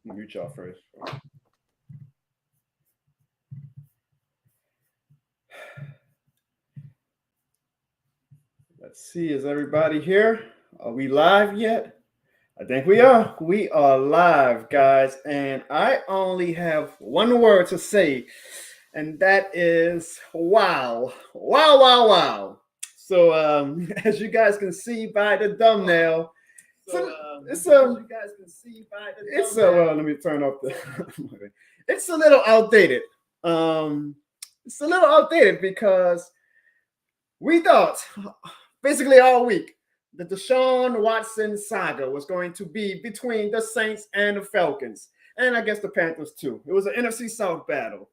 Mute y'all first. Let's see, is everybody here? Are we live yet? I think we are. We are live, guys, and I only have one word to say, and that is wow. Wow, wow, wow. So, as you guys can see by the thumbnail, let me turn off the. It's a little outdated. It's a little outdated because we thought basically all week the Deshaun Watson saga was going to be between the Saints and the Falcons, and I guess the Panthers too. It was an NFC South battle,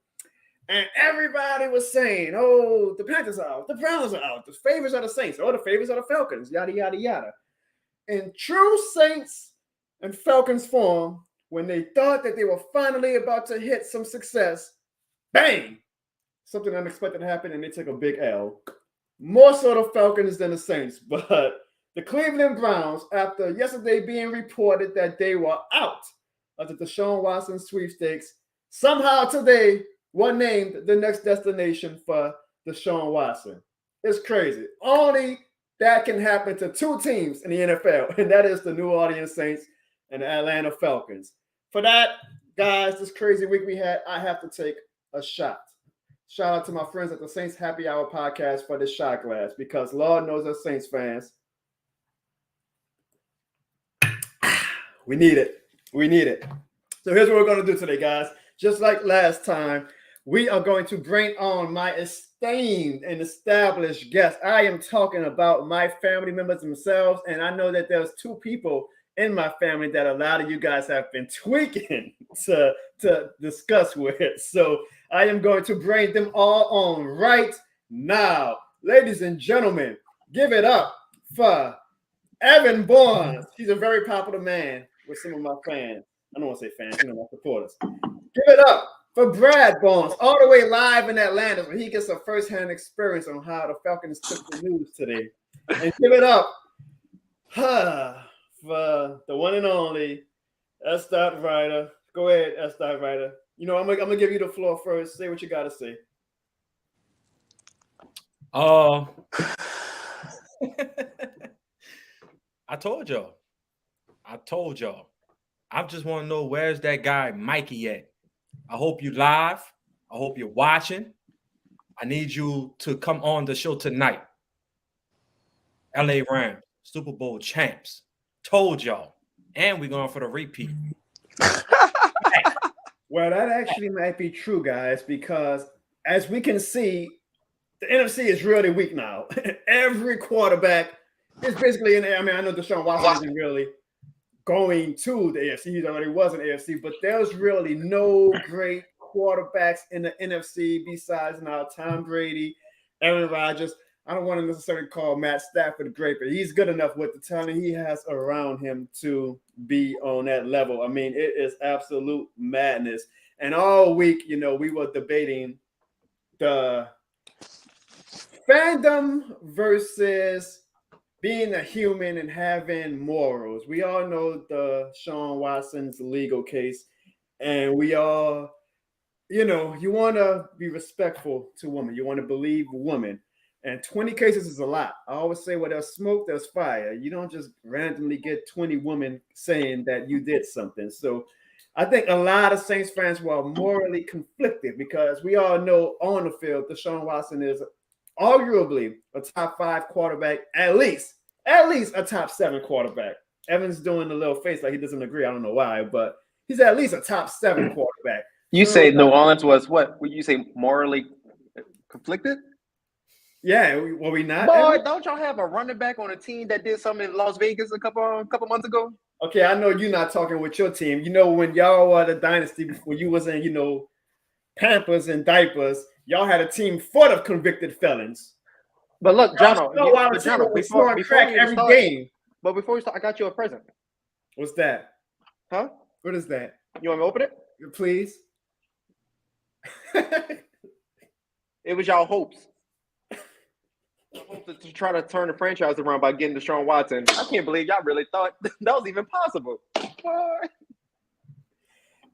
and everybody was saying, "Oh, the Panthers are out, the Browns are out, the favorites are the Saints, oh, the favorites are the Falcons, yada yada yada." In true Saints and Falcons form, when they thought that they were finally about to hit some success, bang! Something unexpected happened, and they took a big L. More so the Falcons than the Saints, but the Cleveland Browns, after yesterday being reported that they were out of the Deshaun Watson sweepstakes, somehow today were named the next destination for Deshaun Watson. It's crazy. Only that can happen to two teams in the NFL, and that is the New Orleans Saints and the Atlanta Falcons. For that, guys, this crazy week we had, I have to take a shot. Shout out to my friends at the Saints Happy Hour podcast for this shot glass, because Lord knows us Saints fans, we need it. We need it. So here's what we're going to do today, guys. Just like last time, we are going to bring on my esteemed and established guest. I am talking about my family members themselves, and I know that there's two people in my family that a lot of you guys have been tweaking to discuss with. So I am going to bring them all on right now. Ladies and gentlemen, give it up for Evan Barnes. He's a very popular man with some of my fans. I don't want to say fans, my supporters. Give it up for Brad Barnes, all the way live in Atlanta, where he gets a first-hand experience on how the Falcons took the news today. And give it up for the one and only S. Ryder. Go ahead, S. Ryder. I'm gonna give you the floor first. Say what you gotta say. I told y'all. I just want to know, where's that guy Mikey at? I hope you live. I hope you're watching. I need you to come on the show tonight. LA Rams, Super Bowl champs. Told y'all. And we're going for the repeat. Well, that actually might be true, guys, because as we can see, the NFC is really weak now. Every quarterback is basically in there. I mean, I know Deshaun Watson isn't really going to the AFC. He already was in AFC, but there's really no great quarterbacks in the NFC besides now Tom Brady, Aaron Rodgers. I don't want to necessarily call Matt Stafford great, but he's good enough with the talent he has around him to be on that level. I mean, it is absolute madness. And all week, we were debating the fandom versus being a human and having morals. We all know the Deshaun Watson's legal case, and we all, you want to be respectful to women. You want to believe women. And 20 cases is a lot. I always say, where there's smoke, there's fire. You don't just randomly get 20 women saying that you did something. So I think a lot of Saints fans were morally conflicted, because we all know on the field, Deshaun Watson is arguably a top 5 quarterback, at least a top 7 quarterback. Evan's doing a little face like he doesn't agree. I don't know why, but he's at least a top 7 quarterback. You say New Orleans was what? Would you say morally conflicted? Yeah, were we not? Boy, don't y'all have a running back on a team that did something in Las Vegas a couple months ago? Okay, I know you're not talking with your team. When y'all were the dynasty, before you was in, Pampers and diapers, y'all had a team full of convicted felons. But look, Jono, before we start, I got you a present. What's that? Huh? What is that? You want me to open it? Please. It was y'all hopes. To try to turn the franchise around by getting Deshaun Watson. I can't believe y'all really thought that was even possible.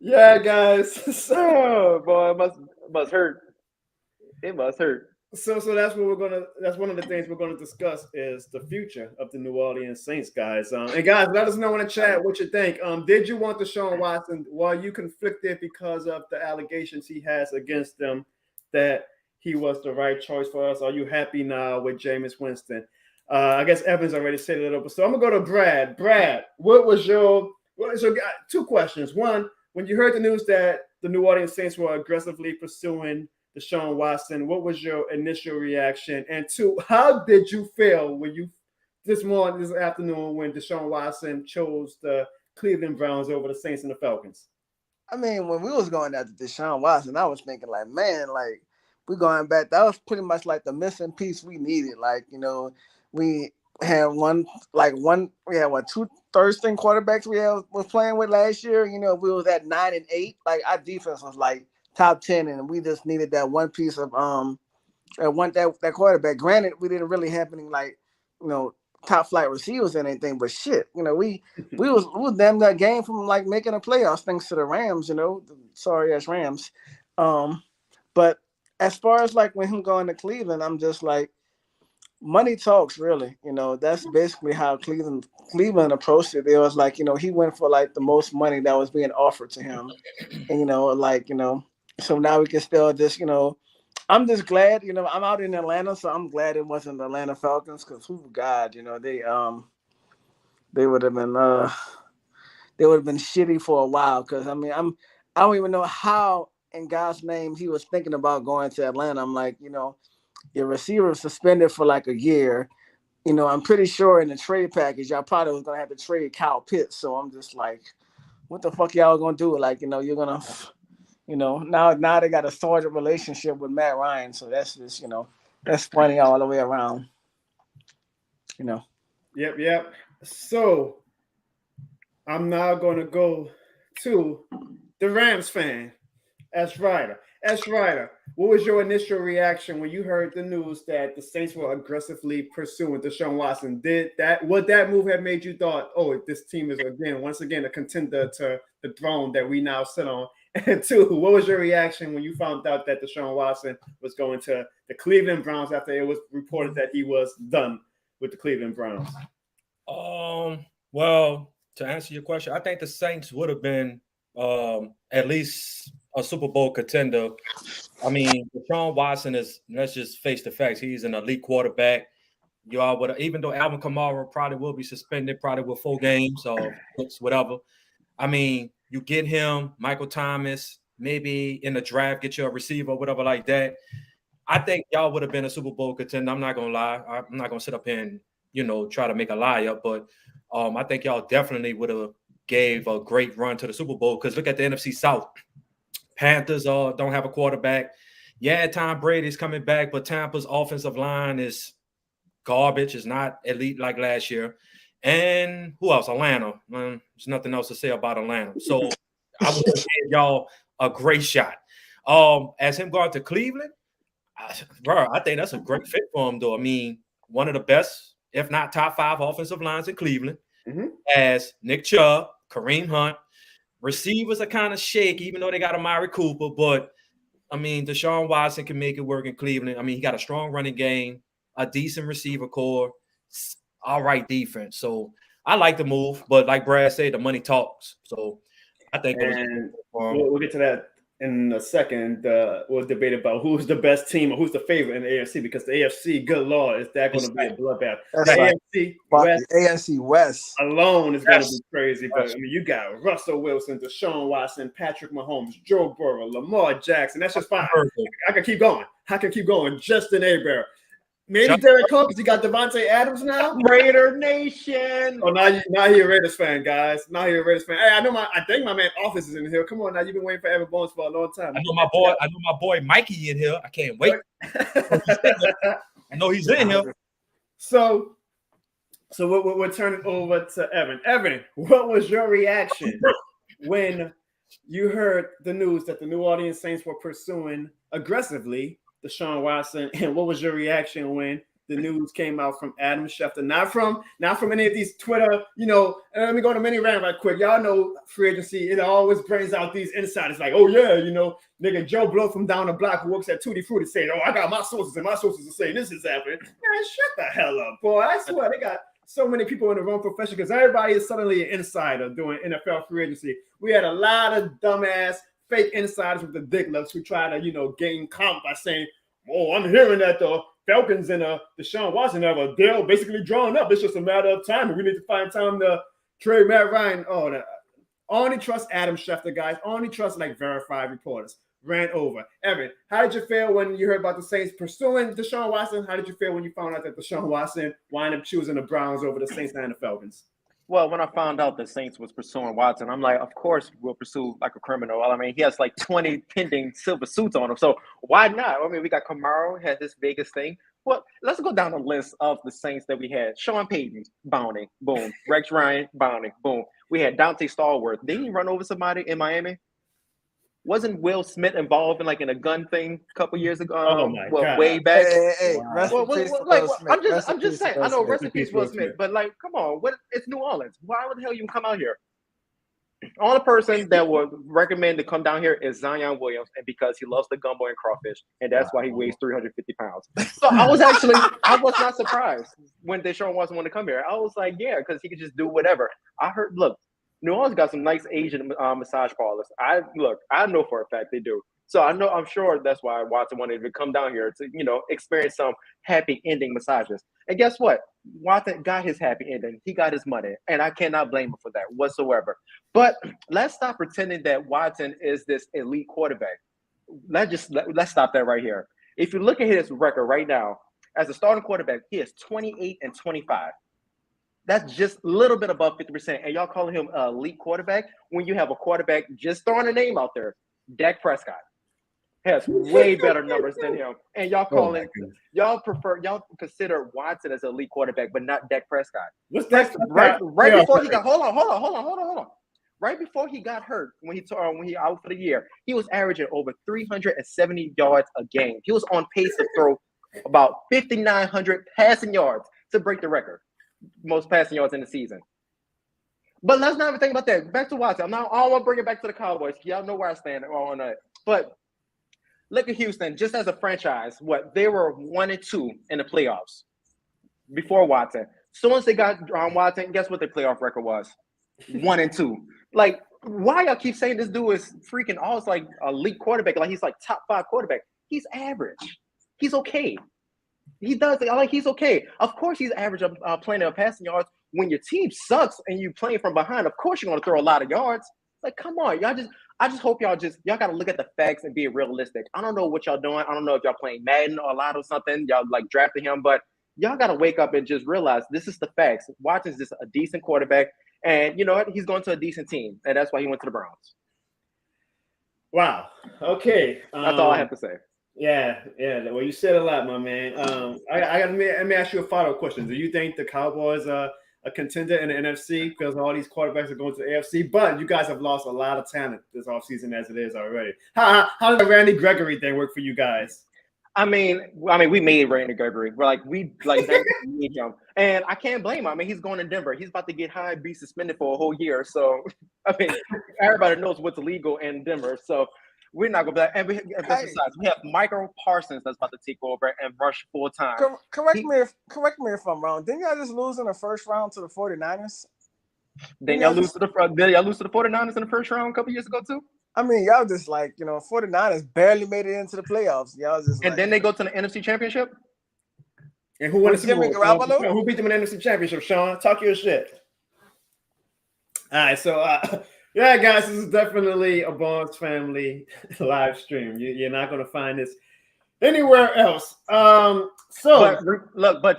Yeah, guys. Oh boy, it must hurt. It must hurt. So that's what that's one of the things we're gonna discuss is the future of the New Orleans Saints, guys. And guys, let us know in the chat what you think. Did you want Deshaun Watson? Were you conflicted because of the allegations he has against them that he was the right choice for us? Are you happy now with Jameis Winston? I guess Evans already said it over. So I'm gonna go to Brad. Brad, what was your two questions? One, when you heard the news that the New Orleans Saints were aggressively pursuing Deshaun Watson, what was your initial reaction? And two, how did you feel when you this afternoon when Deshaun Watson chose the Cleveland Browns over the Saints and the Falcons? I mean, when we was going after Deshaun Watson, I was thinking like, man, like we're going back. That was pretty much like the missing piece we needed. Like, we had we had two third-string quarterbacks was playing with last year. We was at 9-8. Like our defense was like top 10, and we just needed that one piece of that quarterback. Granted, we didn't really have any like top flight receivers and anything, but shit, we was damn that game from like making a playoffs thanks to the Rams, the sorry ass Rams. But as far as like when him going to Cleveland, I'm just like money talks really. That's basically how Cleveland approached it. It was like, he went for like the most money that was being offered to him. And so now we can still just, I'm just glad, I'm out in Atlanta, so I'm glad it wasn't the Atlanta Falcons because God, they would have been shitty for a while. Because I don't even know how in God's name he was thinking about going to Atlanta. I'm like, your receiver was suspended for like a year. I'm pretty sure in the trade package y'all probably was gonna have to trade Kyle Pitts. So I'm just like, what the fuck y'all gonna do? Like, you're gonna. Now they got a sordid relationship with Matt Ryan, so that's just that's funny all the way around. Yep. So I'm now going to go to the Rams fan, S. Ryder. What was your initial reaction when you heard the news that the Saints were aggressively pursuing Deshaun Watson? Would that move have made you thought, oh, this team is once again a contender to the throne that we now sit on? And two, what was your reaction when you found out that Deshaun Watson was going to the Cleveland Browns after it was reported that he was done with the Cleveland Browns? Well, to answer your question, I think the Saints would have been at least a Super Bowl contender. I mean, Deshaun Watson let's just face the facts. He's an elite quarterback. You all would, even though Alvin Kamara probably will be suspended, probably with 4 games or whatever. I mean, you get him, Michael Thomas, maybe in the draft, get you a receiver, whatever like that. I think y'all would have been a Super Bowl contender. I'm not gonna lie. I'm not gonna sit up here and try to make a lie up, but I think y'all definitely would have gave a great run to the Super Bowl because look at the NFC South. Panthers don't have a quarterback. Yeah, Tom Brady's coming back, but Tampa's offensive line is garbage. It's not elite like last year. And who else? Atlanta. There's nothing else to say about Atlanta. So I would give y'all a great shot. As him going to Cleveland, I think that's a great fit for him, though. I mean, one of the best, if not top 5 offensive lines in Cleveland. As Nick Chubb, Kareem Hunt. Receivers are kind of shaky, even though they got Amari Cooper. But, I mean, Deshaun Watson can make it work in Cleveland. I mean, he got a strong running game, a decent receiver core, all right defense. So I like the move, but like Brad said, the money talks. So I think we'll get to that in a second. We'll debate about who's the best team or who's the favorite in the AFC because the AFC, good Lord, is that going to be a bloodbath? The AFC West alone is going to be crazy. But I mean, you got Russell Wilson, Deshaun Watson, Patrick Mahomes, Joe Burrow, Lamar Jackson. That's just fine. I can keep going. Justin Herbert. Maybe Derek Carr because he got Devontae Adams now. Raider Nation. Oh, now you're a Raiders fan, guys. Now you're a Raiders fan. Hey, I think my man Office is in here. Come on, now you've been waiting for Evan Bones for a long time. I know my boy Mikey in here. I can't wait. I know he's in here. So we'll turn it over to Evan. Evan, what was your reaction when you heard the news that the New Orleans Saints were pursuing aggressively Deshaun Watson, and what was your reaction when the news came out from Adam Schefter, not from any of these Twitter, you know. And let me go on a mini rant right quick. Y'all know free agency, it always brings out these insiders like, oh yeah, you know, nigga Joe Blow from down the block who works at Tutti Frutti saying, oh, I got my sources and my sources are saying this is happening. Man, shut the hell up, boy. I swear they got so many people in the wrong profession because everybody is suddenly an insider doing NFL free agency. We had a lot of dumbass fake insiders with the dick looks who try to, you know, gain comp by saying, oh, I'm hearing that the Falcons and Deshaun Watson have a deal basically drawn up. It's just a matter of time. And we need to find time to trade Matt Ryan. Oh, only trust Adam Schefter, guys. Only trust like verified reporters. Ran over. Evan, how did you feel when you heard about the Saints pursuing Deshaun Watson? How did you feel when you found out that Deshaun Watson wound up choosing the Browns over the Saints and the Falcons? Well, when I found out the Saints was pursuing Watson, I'm like, of course we'll pursue like a criminal. I mean, he has like 20 pending silver suits on him, so why not? I mean, we got Kamara had this Vegas thing. Well, let's go down the list of the Saints that we had. Sean Payton, bounty, boom. Rex Ryan, bounty, boom. We had Dante Stallworth. Didn't he run over somebody in Miami? Wasn't Will Smith involved in like in a gun thing a couple years ago? Oh my God. Way back. Hey, Well, I'm just saying. I know, rest in peace, Will Smith. But like, come on, it's New Orleans. Why would the hell you come out here? Only person that would recommend to come down here is Zion Williams, and because he loves the gumbo and crawfish, and that's why he weighs 350 pounds. So I was not surprised when Deshaun Watson wanted to come here. I was like, yeah, because he could just do whatever. I heard, look, New Orleans got some nice Asian massage parlors. I know for a fact they do. So I'm sure that's why Watson wanted to come down here to, you know, experience some happy ending massages. And guess what? Watson got his happy ending. He got his money, and I cannot blame him for that whatsoever. But let's stop pretending that Watson is this elite quarterback. Let's stop that right here. If you look at his record right now, as a starting quarterback, he is 28-25. That's just a little bit above 50%. And y'all calling him an elite quarterback when you have a quarterback, just throwing a name out there, Dak Prescott has way better numbers than him. And y'all y'all consider Watson as an elite quarterback, but not Dak Prescott. What's that? Right before he got hold on. Right before he got hurt, when he out for the year, he was averaging over 370 yards a game. He was on pace to throw about 5,900 passing yards to break the record. Most passing yards in the season. But let's not even think about that. Back to Watson. I don't want to bring it back to the Cowboys. Y'all know where I stand on that. But look at Houston, just as a franchise, they were 1-2 in the playoffs before Watson. As soon as they got Watson, guess what their playoff record was? 1-2. Like, why y'all keep saying this dude is freaking almost like a elite quarterback, like he's like top 5 quarterback? He's average. He's okay. He does. He's okay. Of course, he's average playing of passing yards. When your team sucks and you playing from behind, of course you're going to throw a lot of yards. Like, come on, I just hope y'all got to look at the facts and be realistic. I don't know what y'all doing. I don't know if y'all playing Madden or a lot of something. Y'all like drafting him, but y'all got to wake up and just realize this is the facts. Watson's just a decent quarterback, and you know what? He's going to a decent team, and that's why he went to the Browns. Wow. Okay. That's all I have to say. Yeah. Well, you said a lot, my man. Let me ask you a follow-up question. Do you think the Cowboys are a contender in the NFC because all these quarterbacks are going to the AFC? But you guys have lost a lot of talent this offseason as it is already. How does the Randy Gregory thing work for you guys? I mean, we made Randy Gregory. We need him, and I can't blame him. I mean, he's going to Denver. He's about to get high, be suspended for a whole year. So, I mean, everybody knows what's illegal in Denver. So. We're not going to be like, and besides, we have Michael Parsons that's about to take over and rush full time. Correct me if I'm wrong. Didn't y'all just lose in the first round to the 49ers? Didn't y'all lose to the 49ers in the first round a couple years ago too? I mean, y'all just 49ers barely made it into the playoffs. Y'all just then they go to the NFC Championship. And who won the Super Bowl? Who beat them in the NFC Championship? Sean, talk your shit. All right, so. Yeah, guys, this is definitely a Barnes Family live stream. You're not going to find this anywhere else. But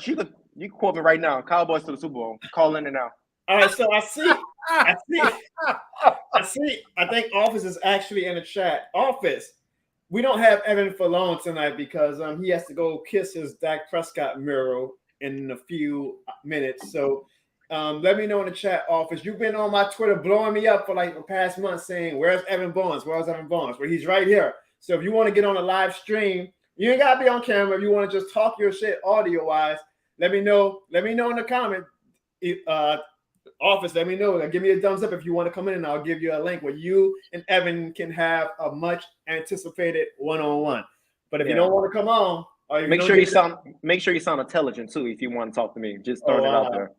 you quote me right now. Cowboys to the Super Bowl. Call in and now. All right, so I think Office is actually in the chat. Office, we don't have Evan Falone tonight because he has to go kiss his Dak Prescott mural in a few minutes. So. Let me know in the chat, Office. You've been on my Twitter blowing me up for like the past month saying, where's Evan Barnes? Where's Evan Barnes? Well, he's right here. So if you want to get on a live stream You ain't gotta be on camera. If you want to just talk your shit audio wise, let me know. Let me know in the comment office. Let me know. Give me a thumbs up if you want to come in, and I'll give you a link where you and Evan can have a much anticipated one-on-one. But if you don't want to come on, make sure you sound intelligent too. If you want to talk to me, just throwing it out there.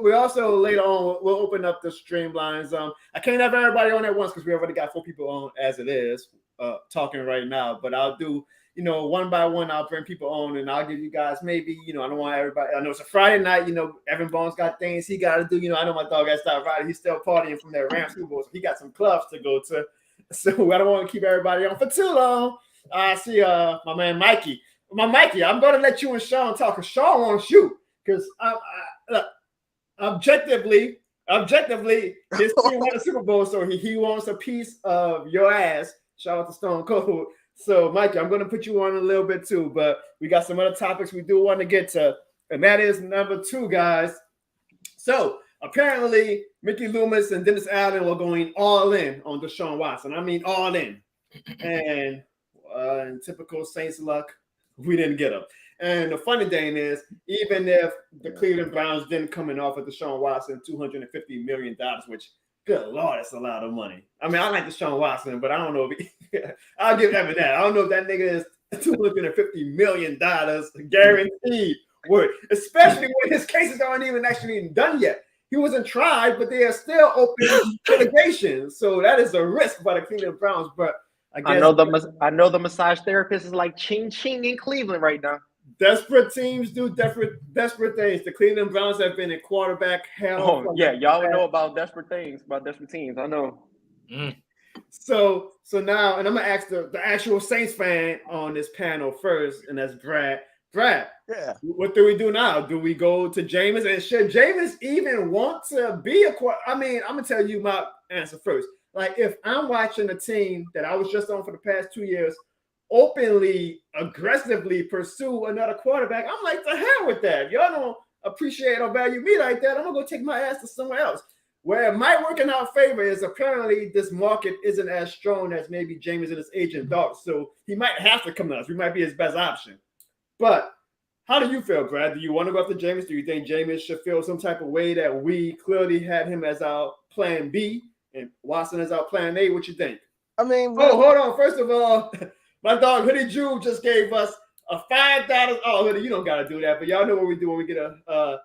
We also later on we'll open up the streamlines. I can't have everybody on at once because we already got 4 people on as it is talking right now. But I'll do one by one. I'll bring people on and I'll give you guys maybe I don't want everybody. I know it's a Friday night. Evan Bones got things he got to do. I know my dog got stopped Friday. He's still partying from that Rams Super Bowl. So he got some clubs to go to. So I don't want to keep everybody on for too long. I see my man Mikey. Mikey, I'm going to let you and Sean talk because Sean wants you. Because objectively, his team won the Super Bowl, so he wants a piece of your ass. Shout out to Stone Cold. So, Mikey, I'm going to put you on a little bit too, but we got some other topics we do want to get to, and that is number 2, guys. So, apparently, Mickey Loomis and Dennis Allen were going all in on Deshaun Watson. I mean, all in. And in typical Saints luck, we didn't get him. And the funny thing is, even if the Cleveland Browns didn't come in off of Deshaun Watson $250 million, which, good Lord, that's a lot of money. I mean, I like Deshaun Watson, but I don't know if I'll give Evan that. I don't know if that nigga is $250 million guaranteed worth, especially when his cases aren't even actually done yet. He wasn't tried, but they are still open litigation. So that is a risk by the Cleveland Browns, but I know the massage therapist is like ching in Cleveland right now. Desperate teams do desperate things. The Cleveland Browns have been in quarterback hell. Oh yeah, y'all would know about desperate things, about desperate teams. I know. So now, and I'm gonna ask the actual Saints fan on this panel first, and that's Brad. Brad, yeah. What do we do now? Do we go to Jameis? And should Jameis even want to be a quarterback? I mean, I'm gonna tell you my answer first. Like, if I'm watching a team that I was just on for the past 2 years openly, aggressively pursue another quarterback, I'm like, the hell with that. If y'all don't appreciate or value me like that, I'm going to go take my ass to somewhere else. Where it might work in our favor is apparently this market isn't as strong as maybe Jameis and his agent thought. So he might have to come to us. We might be his best option. But how do you feel, Brad? Do you want to go after Jameis? Do you think Jameis should feel some type of way that we clearly had him as our plan B and Watson is our plan A? What you think? I mean, hold on. First of all, my dog Hoodie Juve just gave us a $5. Oh, Hoodie, you don't gotta do that, but y'all know what we do when we get a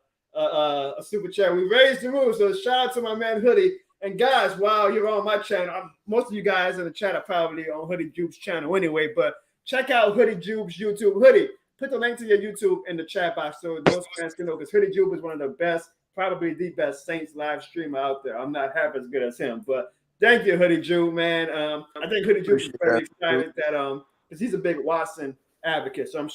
super chat. We raised the roof, so shout out to my man Hoodie. And guys, while you're on my channel, most of you guys in the chat are probably on Hoodie Juve's channel anyway. But check out Hoodie Juve's YouTube. Hoodie, put the link to your YouTube in the chat box so those fans can know, because Hoodie Juve is one of the best. Probably the best Saints live streamer out there. I'm not half as good as him, but thank you, Hoodie Jew, man. I think Hoodie Jew is very excited that because he's a big Watson advocate. So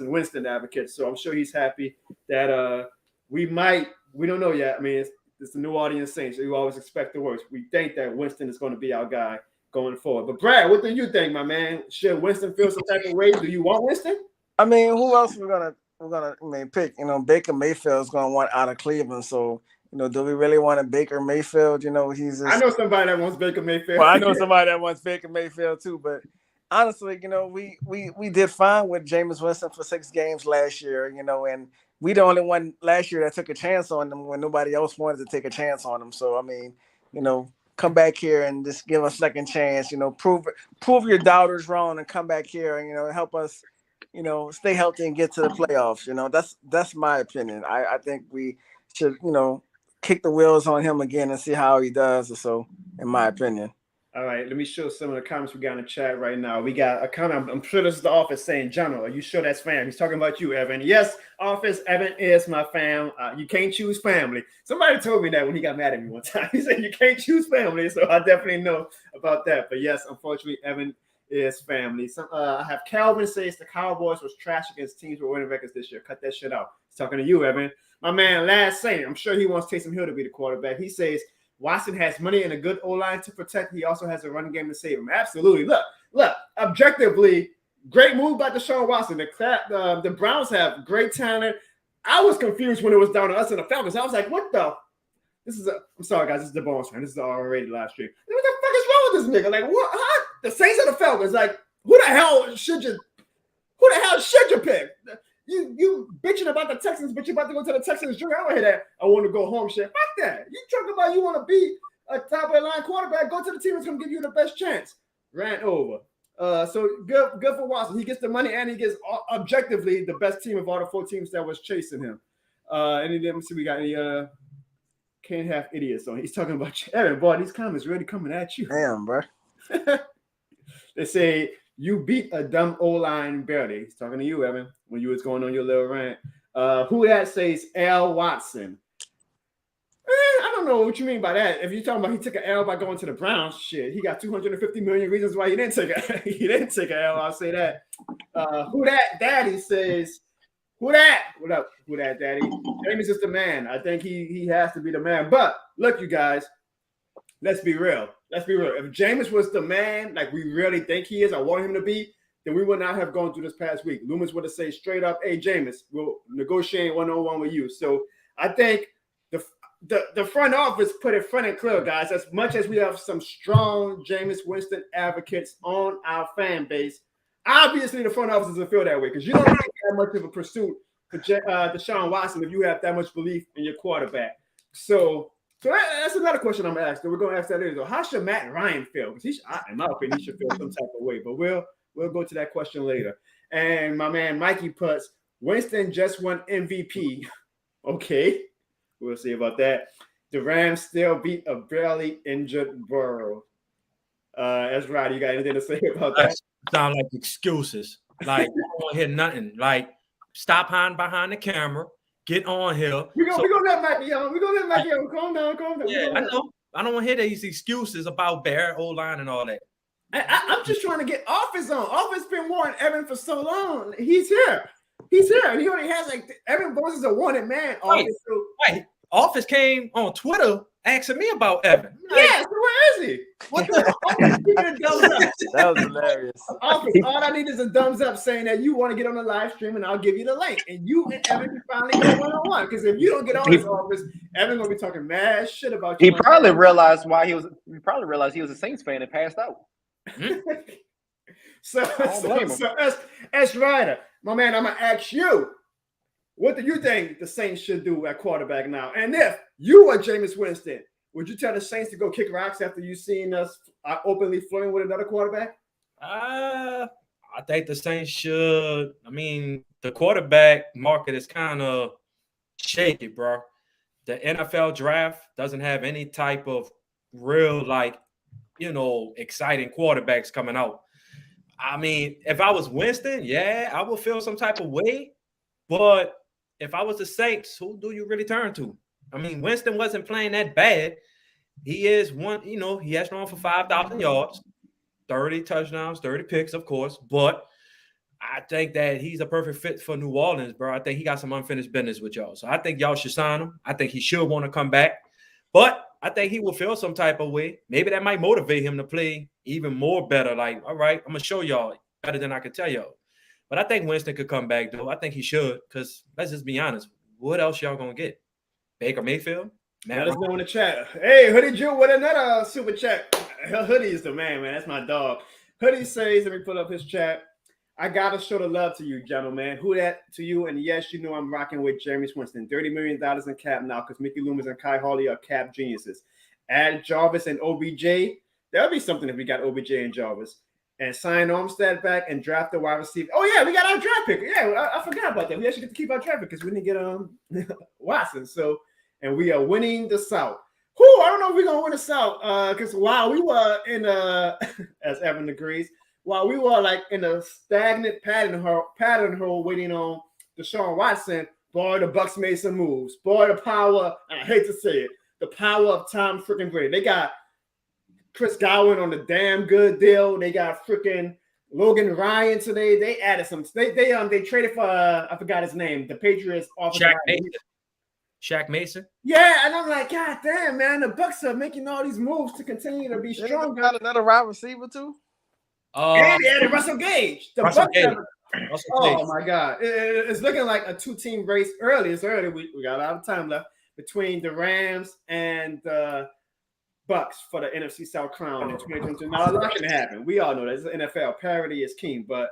Winston advocate. So I'm sure he's happy that we don't know yet. I mean, it's the New Orleans Saints. So you always expect the worst. We think that Winston is going to be our guy going forward. But Brad, what do you think, my man? Should Winston feel some type of way? Do you want Winston? I mean, who else we're gonna pick? Baker Mayfield is gonna want out of Cleveland. So, do we really want a Baker Mayfield? He's just, I know somebody that wants Baker Mayfield. Well, I know somebody that wants Baker Mayfield too. But honestly, we did fine with Jameis Winston for 6 games last year. And we the only one last year that took a chance on him when nobody else wanted to take a chance on him. So I mean, come back here and just give us a second chance. Prove your doubters wrong and come back here and help us. Stay healthy and get to the playoffs. That's my opinion. I think we should, kick the wheels on him again and see how he does. So, in my opinion. All right, let me show some of the comments we got in the chat right now. We got a comment. I'm sure this is the Office saying, General, are you sure that's fam? He's talking about you, Evan. Yes, Office, Evan is my fam. You can't choose family. Somebody told me that when he got mad at me one time. He said, you can't choose family. So I definitely know about that. But yes, unfortunately, Evan is family. I have Calvin says the Cowboys was trash against teams with winning records this year. Cut that shit out. He's talking to you, Evan. My man, Last Saint, I'm sure he wants Taysom Hill to be the quarterback. He says Watson has money and a good O-line to protect. He also has a running game to save him. Absolutely. Look. Objectively, great move by Deshaun Watson. The Browns have great talent. I was confused when it was down to us and the Falcons. I was like, what the? I'm sorry, guys. This is the Bones fan. This is the R-rated live stream. What the fuck is wrong with this nigga? Like, what? Huh? The Saints and the Falcons. Like, Who the hell should you pick? You bitching about the Texans, but you about to go to the Texans. I don't hear that. I want to go home. Shit, fuck that. You talking about you want to be a top of the line quarterback? Go to the team that's gonna give you the best chance. Ran over. So good for Watson. He gets the money and he gets objectively the best team of all the 4 teams that was chasing him. And then let me see, we got any can't have idiots on. He's talking about Evan. Boy, these comments really coming at you. Damn, bro. They say you beat a dumb O-line barely. He's talking to you, Evan, when you was going on your little rant. Who that says L. Watson? I don't know what you mean by that. If you're talking about he took an L by going to the Browns, shit, he got 250 million reasons why he didn't take an L. I'll say that. Who that daddy says, who that? What up? Who that daddy? James is the man. I think he has to be the man. But look, you guys, let's be real. If Jameis was the man, like we really think he is, I want him to be, then we would not have gone through this past week. Loomis would have said straight up, hey, Jameis, we'll negotiate one-on-one with you. So I think the front office put it front and clear, guys. As much as we have some strong Jameis Winston advocates on our fan base, obviously the front office doesn't feel that way because you don't have that much of a pursuit for Deshaun Watson if you have that much belief in your quarterback. So that's another question I'm going to ask. We're going to ask that later. How should Matt Ryan feel? Because in my opinion, he should feel some type of way. But we'll go to that question later. And my man Mikey puts, Winston just won MVP. Okay. We'll see about that. The Rams still beat a barely injured Burrow. That's right. You got anything to say about that? Sound like excuses. Like, I don't hear nothing. Like, stop hiding behind the camera. Get on here. We're gonna let Mikey on. We're gonna let Mikey on. Calm down. Yeah, I know. I don't want to hear these excuses about Bear, O-line, and all that. I'm just trying to get Office on. Office been warning Evan for so long. He's here. And he only has Evan Boyce is a wanted man. Right. Office came on Twitter asking me about Evan. Yeah, so where is he? What the Office giving a thumbs up? That was hilarious. Office, all I need is a thumbs up saying that you want to get on the live stream and I'll give you the link. And you and Evan can finally go one-on-one. Because if you don't get on this Office, Evan gonna be talking mad shit about you. He probably realized he was a Saints fan and passed out. So as Ryder, my man, I'm gonna ask you, what do you think the Saints should do at quarterback now? And if you are Jameis Winston, would you tell the Saints to go kick rocks after you seen us openly flirting with another quarterback? I think the Saints should. I mean, the quarterback market is kind of shaky, bro. The NFL draft doesn't have any type of real, exciting quarterbacks coming out. I mean, if I was Winston, yeah, I would feel some type of way. But if I was the Saints, who do you really turn to? I mean, Winston wasn't playing that bad. He is he has thrown for 5,000 yards, 30 touchdowns, 30 picks, of course. But I think that he's a perfect fit for New Orleans, bro. I think he got some unfinished business with y'all. So I think y'all should sign him. I think he should want to come back. But I think he will feel some type of way. Maybe that might motivate him to play even more better. Like, all right, I'm going to show y'all better than I can tell y'all. But I think Winston could come back, though. I think he should, because let's just be honest. What else y'all going to get? Baker Mayfield? Let us know in the chat. Hey, Hoodie Jew with another super chat. Hoodie is the man. That's my dog. Hoodie says, let me pull up his chat. I got to show the love to you, gentlemen. Who that to you? And yes, you know I'm rocking with Jameis Winston. $30 million in cap now because Mickey Loomis and Kai Hawley are cap geniuses. Add Jarvis and OBJ. That would be something if we got OBJ and Jarvis. And sign Armstead back and draft the wide receiver. Oh, yeah, we got our draft pick. Yeah, I forgot about that. We actually get to keep our draft pick because we didn't get Watson. So, and we are winning the South. I don't know if we're going to win the South because while we were in, as Evan agrees, while we were in a stagnant pattern hole waiting on Deshaun Watson, boy, the Bucs made some moves. Boy, the power, I hate to say it, the power of Tom freaking Brady. They got Chris Godwin on the damn good deal. They got freaking Logan Ryan today. They added some. They traded for I forgot his name. The Patriots offensive line. Shaq Mason. Yeah, and I'm like, God damn, man, the Bucs are making all these moves to continue to be stronger. Got another wide receiver too. And they added Russell Gage. The Russell Bucs Gage. Oh my God, it's looking like a two-team race early. It's early. We got a lot of time left between the Rams and the Bucks for the NFC South crown in 2022. Now, a lot can happen. We all know that. It's the NFL. Parity is king. But,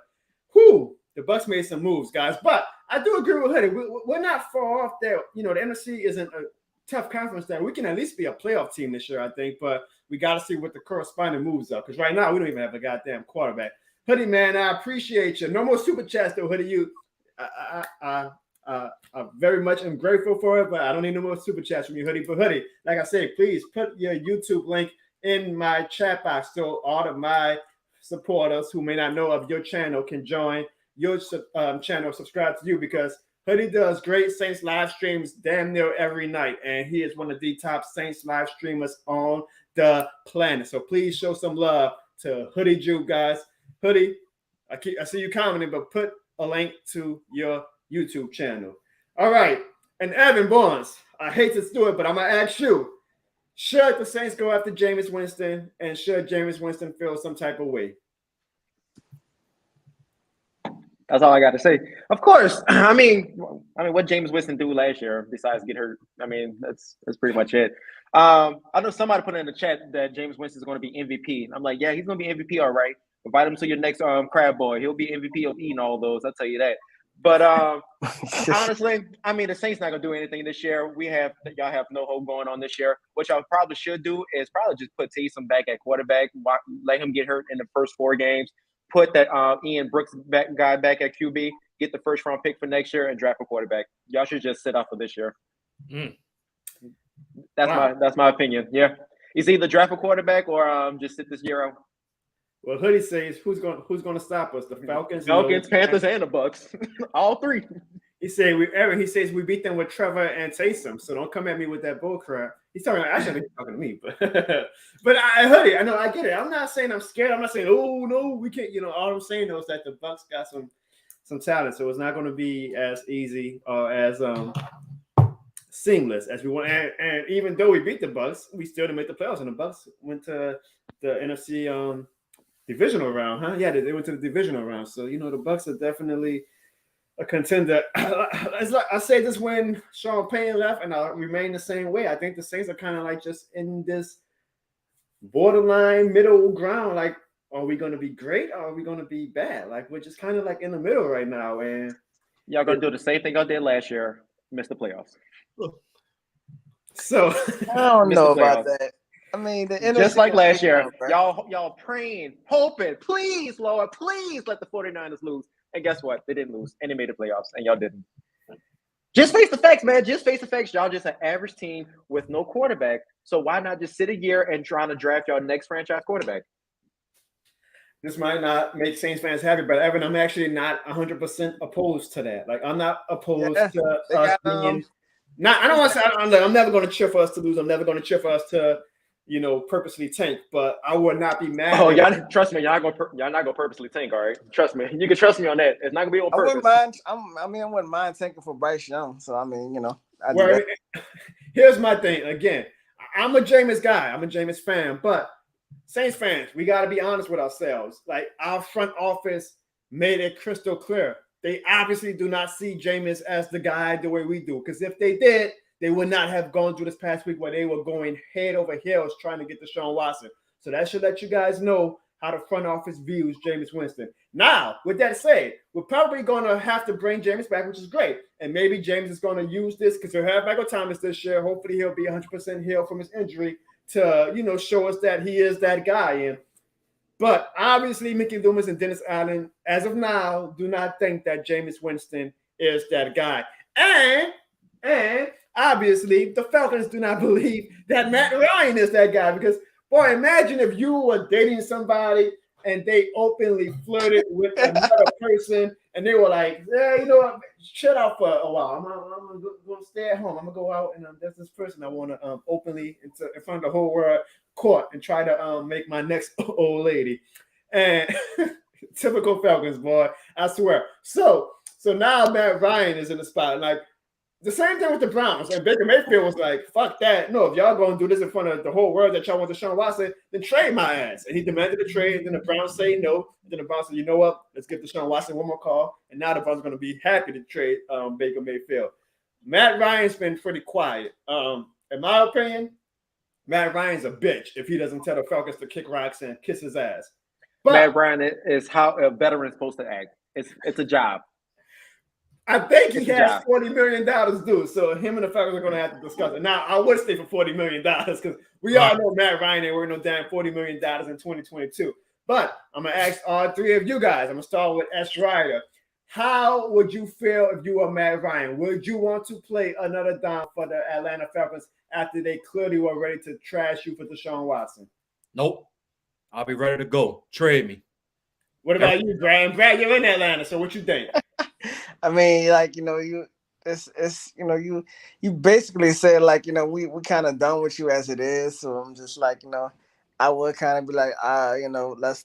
the Bucks made some moves, guys. But I do agree with Hoodie. We're not far off there. The NFC isn't a tough conference there. We can at least be a playoff team this year, I think. But we got to see what the corresponding moves are. Because right now, we don't even have a goddamn quarterback. Hoodie, man, I appreciate you. No more super chats, though, Hoodie. I very much am grateful for it, but I don't need no more super chats from you, Hoodie. But Hoodie, like I said, please put your YouTube link in my chat box so all of my supporters who may not know of your channel can join your channel, subscribe to you, because Hoodie does great Saints live streams damn near every night, and he is one of the top Saints live streamers on the planet. So please show some love to Hoodie Jew, guys. Hoodie, I see you commenting, but put a link to your YouTube channel. All right. And Evan Barnes, I hate to do it, but I'm going to ask you, should the Saints go after Jameis Winston, and should Jameis Winston feel some type of way? That's all I got to say. Of course. I mean, what Jameis Winston do last year besides get hurt? I mean, that's pretty much it. I know somebody put in the chat that Jameis Winston is going to be MVP. I'm like, yeah, he's going to be MVP, all right. Invite him to your next crab boy. He'll be MVP of eating all those. I'll tell you that. But honestly, I mean, the Saints not gonna do anything this year. Y'all have no hope going on this year. What y'all probably should do is probably just put Taysom back at quarterback, let him get hurt in the first 4 games, put that Ian Brooks guy back at QB, get the first round pick for next year, and draft a quarterback. Y'all should just sit out for this year. That's my opinion. Yeah, it's either draft a quarterback or just sit this year out. Well, Hoodie says, who's going to stop us? The Falcons, Panthers, and the Bucks. All 3. He says we beat them with Trevor and Taysom. So don't come at me with that bull crap. He's talking. Actually, he's talking to me, but Hoodie, I know, I get it. I'm not saying I'm scared. I'm not saying, oh no, we can't. All I'm saying though is that the Bucks got some talent, so it's not going to be as easy or as seamless as we want. And even though we beat the Bucks, we still didn't make the playoffs, and the Bucks went to the NFC divisional round, huh? Yeah, they went to the divisional round. So, the Bucks are definitely a contender. I say this when Sean Payne left, and I'll remain the same way. I think the Saints are kind of like just in this borderline middle ground. Like, are we going to be great or are we going to be bad? Like, we're just kind of like in the middle right now. And y'all going to do the same thing I did last year, miss the playoffs. So, I don't know about that. I mean, just like last year, y'all praying, hoping, please, Lord, please let the 49ers lose. And guess what? They didn't lose, and they made the playoffs, and y'all didn't. Just face the facts, man. Just face the facts. Y'all just an average team with no quarterback. So why not just sit a year and trying to draft y'all next franchise quarterback? This might not make Saints fans happy, but Evan, I'm actually not 100% opposed to that. Like, I'm not opposed to us being. I don't want to say I'm never going to cheer for us to lose. I'm never going to cheer for us to purposely tank, but I would not be mad. Oh, y'all trust me, y'all not gonna purposely tank, all right? Trust me, you can trust me on that. It's not gonna be on purpose. I wouldn't mind tanking for Bryce Young. So I mean, here's my thing. Again, I'm a Jameis guy. I'm a Jameis fan, but Saints fans, we got to be honest with ourselves. Like, our front office made it crystal clear. They obviously do not see Jameis as the guy the way we do. Because if they did, they would not have gone through this past week where they were going head over heels trying to get Deshaun Watson. So that should let you guys know how the front office views Jameis Winston. Now, with that said, we're probably going to have to bring Jameis back, which is great. And maybe James is going to use this because he'll have Michael Thomas this year. Hopefully he'll be 100% healed from his injury to, show us that he is that guy. But obviously, Mickey Loomis and Dennis Allen, as of now, do not think that Jameis Winston is that guy. And obviously, the Falcons do not believe that Matt Ryan is that guy because, boy, imagine if you were dating somebody and they openly flirted with another person and they were like, yeah, shut up for a while. I'm going to stay at home. I'm going to go out and there's this person I want to openly in front of the whole world court and try to make my next old lady. And typical Falcons, boy, I swear. So now Matt Ryan is in the spot. Like, the same thing with the Browns. And Baker Mayfield was like, fuck that. No, if y'all going to do this in front of the whole world that y'all want Deshaun Watson, then trade my ass. And he demanded a trade. And then the Browns say no. And then the Browns said, you know what? Let's give Deshaun Watson one more call. And now the Browns are going to be happy to trade Baker Mayfield. Matt Ryan's been pretty quiet. In my opinion, Matt Ryan's a bitch if he doesn't tell the Falcons to kick rocks and kiss his ass. But Matt Ryan is how a veteran is supposed to act. It's a job. I think he It's a has job. $40 million due. So him and the Falcons are going to have to discuss it. Now, I would stay for $40 million because we all know Matt Ryan ain't worth no damn $40 million in 2022. But I'm going to ask all three of you guys. I'm going to start with S. Ryder. How would you feel if you were Matt Ryan? Would you want to play another down for the Atlanta Falcons after they clearly were ready to trash you for Deshaun Watson? Nope. I'll be ready to go. Trade me. What about you, Brad? Brad, you're in Atlanta, so what you think? I mean, like, you basically said, like, we kind of done with you as it is. So I'm just like, I would kind of be like, let's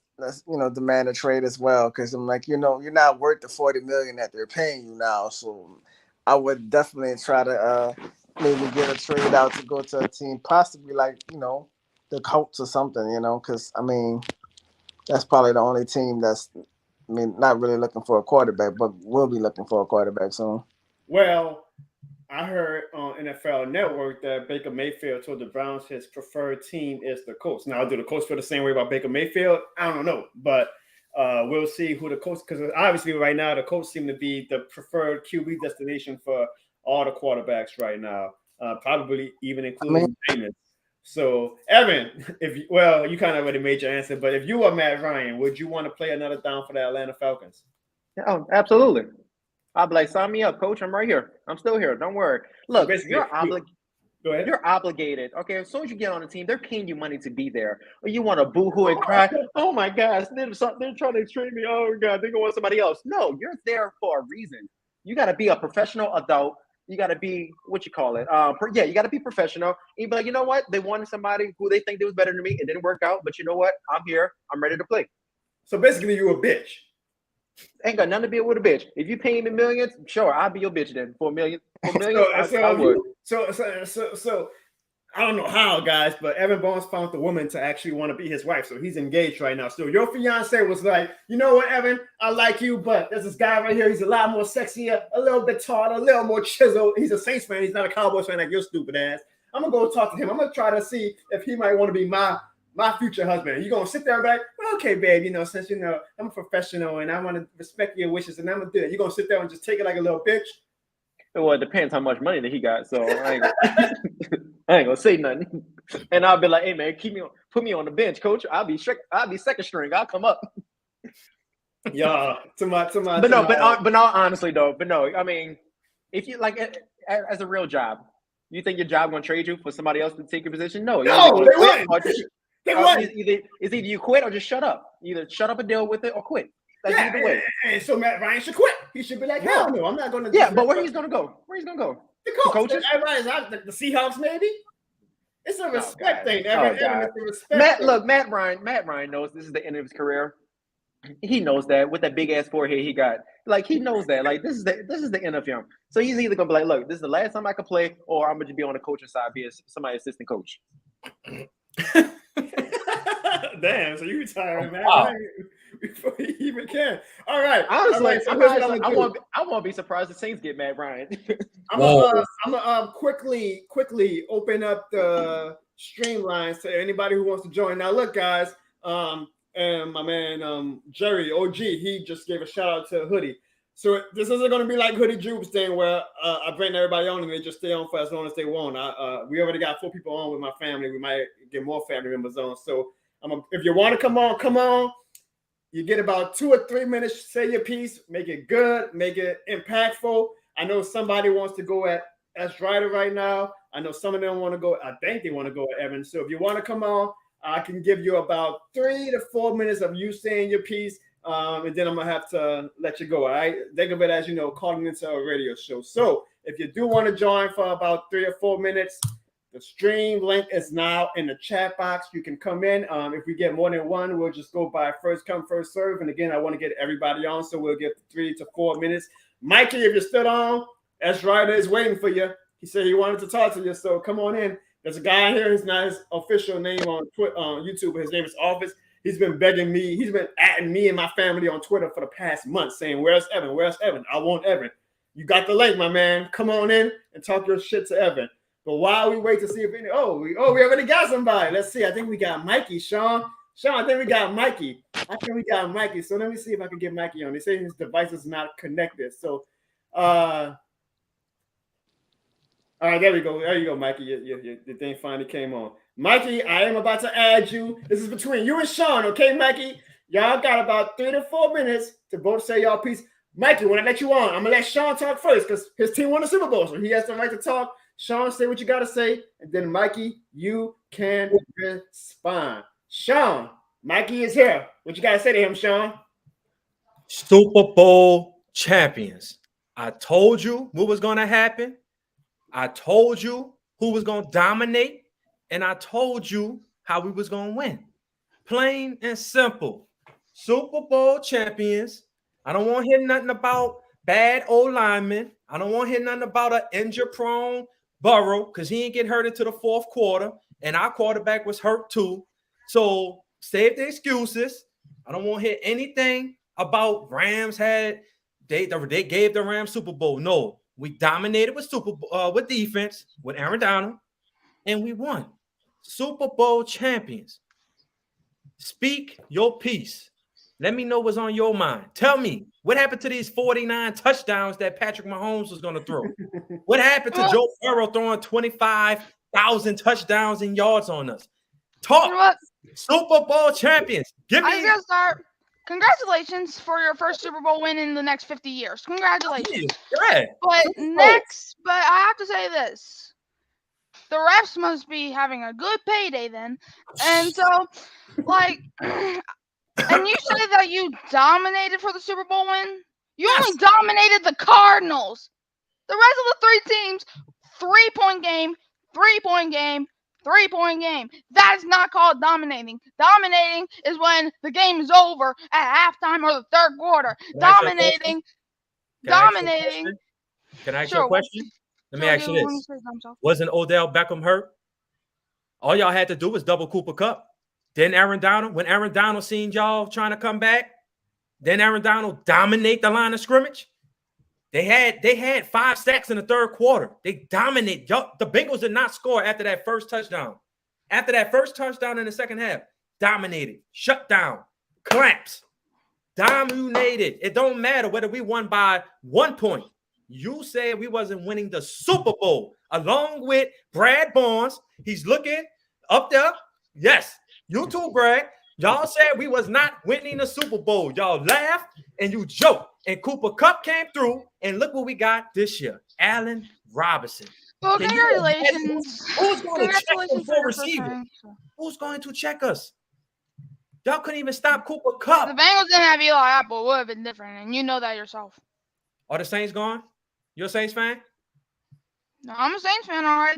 demand a trade as well, because I'm like, you're not worth the $40 million that they're paying you now. So I would definitely try to maybe get a trade out to go to a team, possibly like the Colts or something, because I mean that's probably the only team that's not really looking for a quarterback, but will be looking for a quarterback soon. Well, I heard on NFL Network that Baker Mayfield told the Browns his preferred team is the Colts. Now, do the Colts feel the same way about Baker Mayfield? I don't know, but we'll see who the Colts, because obviously right now the Colts seem to be the preferred QB destination for all the quarterbacks right now, probably even including Jameis. So, Evan, you kind of already made your answer, but if you were Matt Ryan, would you want to play another down for the Atlanta Falcons? Oh, absolutely. I'll be like, sign me up, coach. I'm right here. I'm still here. Don't worry. Look, So you're obligated. Go ahead. You're obligated. Okay, as soon as you get on the team, they're paying you money to be there. Or you want to boo-hoo and cry. Oh my gosh, they're trying to trade me. Oh God, they're going to want somebody else. No, you're there for a reason. You got to be a professional adult. You got to be what you call it. You got to be professional. And you be like, you know what? They wanted somebody who they think they was better than me. It didn't work out, but you know what? I'm here. I'm ready to play. So basically, you a bitch. Ain't got nothing to be with a bitch. If you pay me millions, sure, I'll be your bitch then. For a million, I would. So I don't know how, guys, but Evan Bones found the woman to actually want to be his wife. So he's engaged right now. So your fiance was like, you know what, Evan, I like you, but there's this guy right here. He's a lot more sexier, a little bit taller, a little more chiseled. He's a Saints fan. He's not a Cowboys fan like your stupid ass. I'm going to go talk to him. I'm going to try to see if he might want to be my future husband. You're going to sit there and be like, well, okay, babe, since, I'm a professional and I want to respect your wishes and I'm going to do it. You're going to sit there and just take it like a little bitch? Well, it depends how much money that he got. So I ain't gonna say nothing. And I'll be like, hey man, put me on the bench, coach. I'll be second string. I'll come up. Yeah, But honestly though, I mean, if you like as a real job, you think your job gonna trade you for somebody else to take your position? No, they wouldn't. It's either you quit or just shut up. Either shut up and deal with it or quit. That's either way. And so Matt Ryan should quit. He should be like, hell no, I'm not going to. Yeah, but where he's going to go? The coaches. The Seahawks, maybe. It's a respect thing. It's a respect Matt Ryan knows this is the end of his career. He knows that with that big ass forehead he got. Like he knows that. Like this is the end of him. So he's either gonna be like, look, this is the last time I can play, or I'm gonna be on the coaching side, be somebody assistant coach. Damn, so you retiring, man. Wow. Before you even can. All right. Honestly, I won't be surprised the Saints get Matt Ryan. I'm gonna quickly open up the streamlines to anybody who wants to join. Now, look, guys, and my man Jerry OG, he just gave a shout out to Hoodie. So this isn't going to be like Hoodie Jube's thing where I bring everybody on and they just stay on for as long as they want. We already got 4 people on with my family. We might get more family members on. So if you want to come on. You get about 2 or 3 minutes, say your piece, make it good, make it impactful. I know somebody wants to go at S. Ryder right now. I know some of them want to go. I think they want to go at Evan. So if you want to come on, I can give you about 3 to 4 minutes of you saying your piece. And then I'm going to have to let you go. All right. Think of it as, calling into a radio show. So if you do want to join for about 3 or 4 minutes, the stream link is now in the chat box. You can come in. If we get more than one, we'll just go by first come, first serve. And again, I want to get everybody on, so we'll get 3 to 4 minutes. Mikey, if you're still on, S. Ryder is waiting for you. He said he wanted to talk to you, so come on in. There's a guy here. He's not his official name on YouTube, but his name is Office. He's been begging me. He's been atting me and my family on Twitter for the past month saying, where's Evan? Where's Evan? I want Evan. You got the link, my man. Come on in and talk your shit to Evan. But while we wait to see if we already got somebody. Let's see. I think we got Mikey, Sean. I think we got Mikey. So let me see if I can get Mikey on. They say his device is not connected. So all right, there we go. There you go, Mikey. Your thing finally came on. Mikey, I am about to add you. This is between you and Sean, okay, Mikey? Y'all got about 3 to 4 minutes to both say y'all piece. Mikey, when I let you on, I'm gonna let Sean talk first because his team won the Super Bowl, so he has the right to talk. Sean, say what you gotta say, and then Mikey, you can respond. Sean, Mikey is here. What you gotta say to him, Sean? Super Bowl champions. I told you what was gonna happen. I told you who was gonna dominate, and I told you how we was gonna win. Plain and simple. Super Bowl champions. I don't want to hear nothing about bad old linemen. I don't want to hear nothing about an injury-prone Burrow because he ain't get hurt into the fourth quarter, and our quarterback was hurt too. So save the excuses. I don't want to hear anything about Rams they gave the Rams Super Bowl. No, we dominated with defense with Aaron Donald, and we won. Super Bowl champions. Speak your piece. Let me know what's on your mind. Tell me, what happened to these 49 touchdowns that Patrick Mahomes was going to throw? What happened to Joe Burrow throwing 25,000 touchdowns and yards on us? Talk. You know what? Super Bowl champions. Give me. I gotta start. Congratulations for your first Super Bowl win in the next 50 years. Congratulations. Yeah. But I have to say this. The refs must be having a good payday then. And so, like, and you say that you dominated for the Super Bowl win? You only dominated the Cardinals. The rest of the 3 teams, 3-point game, 3-point game, 3-point game. That is not called dominating. Dominating is when the game is over at halftime or the third quarter. Dominating. Can I ask you a question? Let me ask you this. Wasn't Odell Beckham hurt? All y'all had to do was double Cooper Kupp. Then when Aaron Donald seen y'all trying to come back, then Aaron Donald dominate the line of scrimmage. They had 5 sacks in the third quarter. They dominate. The Bengals did not score after that first touchdown. After that first touchdown in the second half, dominated, shut down, clamps, dominated. It don't matter whether we won by 1 point. You said we wasn't winning the Super Bowl along with Brad Barnes. He's looking up there. Yes, you too, Brad. Y'all said we was not winning the Super Bowl. Y'all laughed and you joked. And Cooper Kupp came through, and look what we got this year. Allen Robinson. Well, congratulations. Who's going to check them for receiver? Who's going to check us? Y'all couldn't even stop Cooper Kupp. The Bengals didn't have Eli Apple. It would have been different, and you know that yourself. Are the Saints gone? You a Saints fan? No, I'm a Saints fan, all right.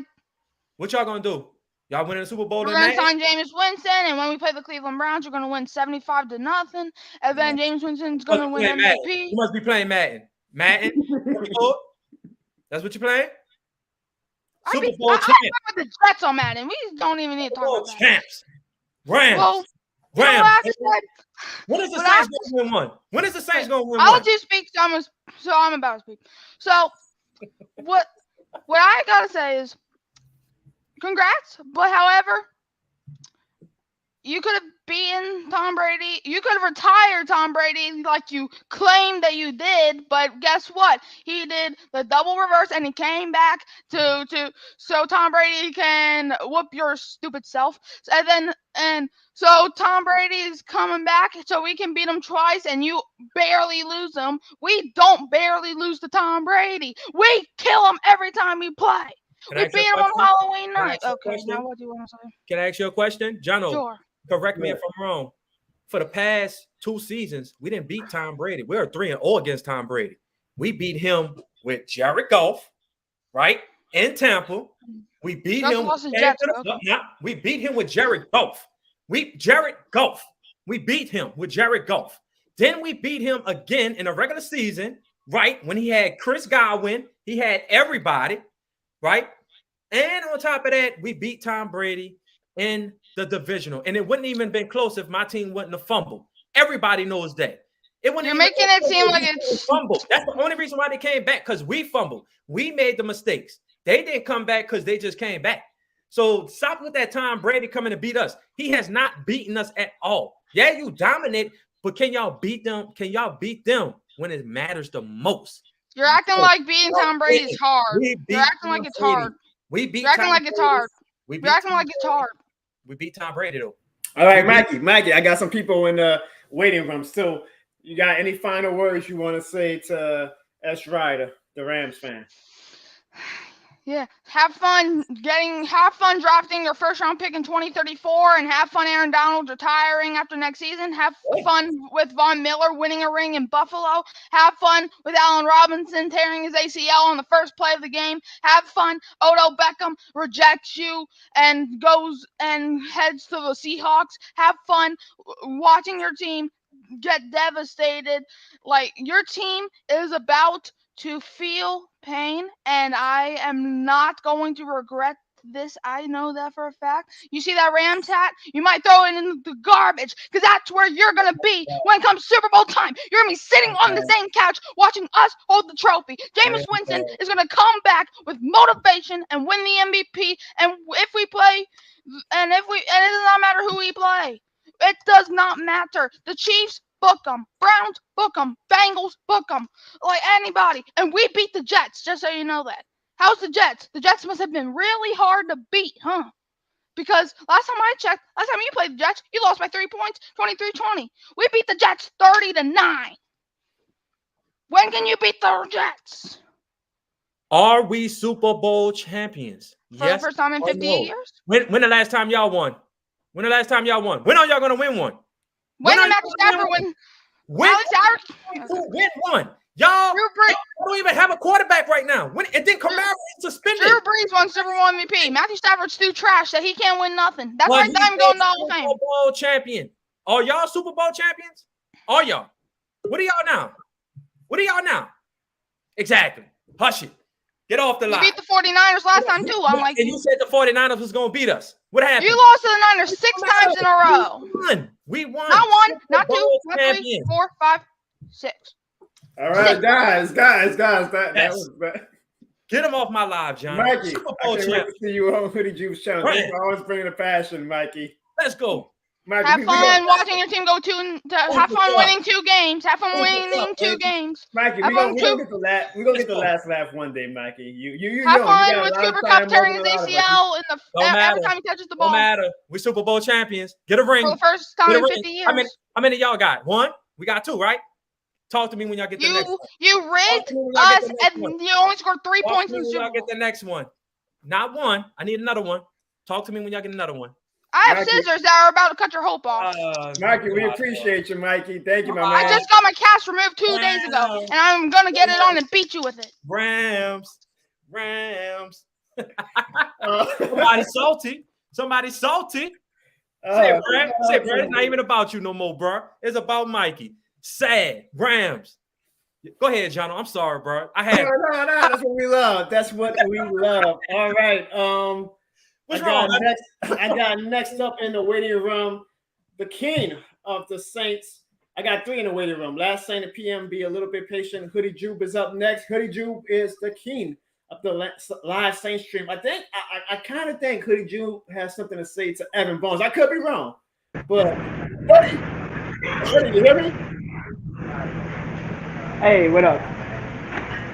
What y'all going to do? Y'all winning the Super Bowl We're tonight? going to sign Jameis Winston, and when we play the Cleveland Browns, we're going to win 75-0. And then Jameis Winston's going to win MVP. You must be playing Madden. Madden? That's what you're playing? Super Bowl champs. I with the Jets on Madden. We don't even need to talk about that. Champs. Rams. Well, Rams. When is the Saints going to win one? When is the Saints going to win one? I'll let you speak, so I'm about to speak. So, what I got to say is, congrats, but however, you could have beaten Tom Brady. You could have retired Tom Brady like you claimed that you did, but guess what? He did the double reverse and he came back so Tom Brady can whoop your stupid self. And so Tom Brady's coming back so we can beat him twice and you barely lose him. We don't barely lose to Tom Brady. We kill him every time we play. We beat him on Halloween night. Okay, now what do you want to say? Can I ask you a question? Jono, sure. Correct me if I'm wrong. For the past 2 seasons, we didn't beat Tom Brady. We were 3-0 against Tom Brady. We beat him with Jared Goff, right? In Tampa. We beat him. We beat him with Jared Goff. We beat him with Jared Goff. Then we beat him again in the regular season, right? When he had Chris Godwin, he had everybody. Right? And on top of that, we beat Tom Brady in the divisional. And it wouldn't even been close if my team wouldn't have fumbled. Everybody knows that. You're making it seem like it's fumbled. That's the only reason why they came back, because we fumbled. We made the mistakes. They didn't come back because they just came back. So stop with that Tom Brady coming to beat us. He has not beaten us at all. Yeah, you dominate, but can y'all beat them? Can y'all beat them when it matters the most? You're acting like beating Tom Brady is hard. You're acting like it's hard. We beat You're acting Tom like it's Brady. hard. We beat You're acting Tom like it's hard. We beat Tom Brady though. All right, Mikey, I got some people in the waiting room. Still, you got any final words you want to say to S. Ryder, the Rams fan? Yeah, have fun drafting your first round pick in 2034, and have fun Aaron Donald retiring after next season. Have fun with Von Miller winning a ring in Buffalo. Have fun with Allen Robinson tearing his ACL on the first play of the game. Have fun Odell Beckham rejects you and goes and heads to the Seahawks. Have fun watching your team get devastated. Like, your team is about to feel pain, and I am not going to regret this. I know that for a fact. You see that Rams hat? You might throw it in the garbage, because that's where you're going to be when it comes Super Bowl time. You're going to be sitting on the same couch watching us hold the trophy. Jameis Winston is going to come back with motivation and win the MVP. And if we play, and it does not matter who we play. It does not matter. The Chiefs, book them. Browns, book them. Bengals, book them. Like anybody. And we beat the Jets, just so you know that. How's the Jets? The Jets must have been really hard to beat, huh? Because last time I checked, last time you played the Jets, you lost by 3 points, 23-20. We beat the Jets 30-9. When can you beat the Jets? Are we Super Bowl champions? For the first time in 58 years? When the last time y'all won? When the last time y'all won? When are y'all going to win one? When did Matthew Stafford win? Win one. Y'all don't even have a quarterback right now. And then Kamara is suspended. Drew Brees won Super Bowl MVP. Matthew Stafford's too trash that he can't win nothing. That's why I'm going to the Hall of Fame. Super Bowl champion. Are y'all Super Bowl champions? Are y'all? What are y'all now? Exactly. Hush it. Get off the line. You beat the 49ers last time, too. And you said the 49ers was going to beat us. What happened? You lost to the Niners 6 times in a row. We won. Not 1, not 2, not 3, 4, 5, 6. All right, guys. That was bad. Get him off my live, John. Mikey, Super I Bowl can't wait to see you on Hoodie Juice channel. Right. Thanks for always bringing the passion, Mikey. Let's go. Mikey, have fun watching your team go have fun winning 2 games. Have fun winning 2 games. Mikey, we're gonna get the last laugh one day, Mikey. You have fun with Cooper Kupp tearing his ACL every time he touches the ball. Don't matter. We're Super Bowl champions. Get a ring. For the first time in 50 years. How many y'all got? 1? We got 2, right? Talk to me when y'all get the next one. You rigged us, and you only scored 3 points in the Super Bowl. Y'all get the next one. Not 1. I need another one. Talk to me when y'all get another one. I have scissors that are about to cut your hope off. Mikey, we appreciate you, Mikey. Thank you, my man. I just got my cast removed 2 days ago, and I'm going to get it on and beat you with it. Rams. Somebody salty. Say, Brad, it's not even about you no more, bro. It's about Mikey. Sad. Rams. Go ahead, John. I'm sorry, bro. No, that's what we love. That's what we love. All right. What's wrong? I got next up in the waiting room, the king of the Saints. I got 3 in the waiting room. Last Saint at PM. Be a little bit patient. Hoodie Jube is up next. Hoodie Jube is the king of the live Saints stream. I kind of think Hoodie Jube has something to say to Evan Bones. I could be wrong, but Hoodie, you hear me? Hey, what up?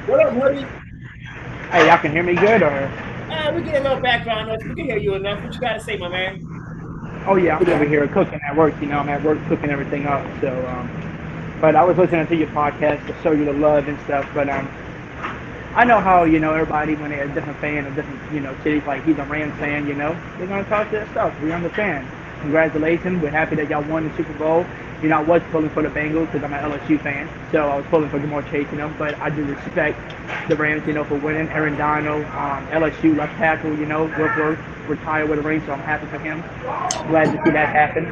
What up, Hoodie? Hey, y'all can hear me good, or? We get a little background noise. We can hear you enough. What you got to say, my man? Oh, yeah, I'm over here cooking at work. You know, I'm at work cooking everything up. So, but I was listening to your podcast to show you the love and stuff. But I know how, everybody, when they're a different fan of different, cities, like he's a Rams fan, they're going to talk their stuff. We understand. Congratulations. We're happy that y'all won the Super Bowl. I was pulling for the Bengals because I'm an LSU fan, so I was pulling for Jamar Chase, but I do respect the Rams, for winning. Aaron Donald, LSU left tackle, Woodward retired with a ring, so I'm happy for him. Glad to see that happen.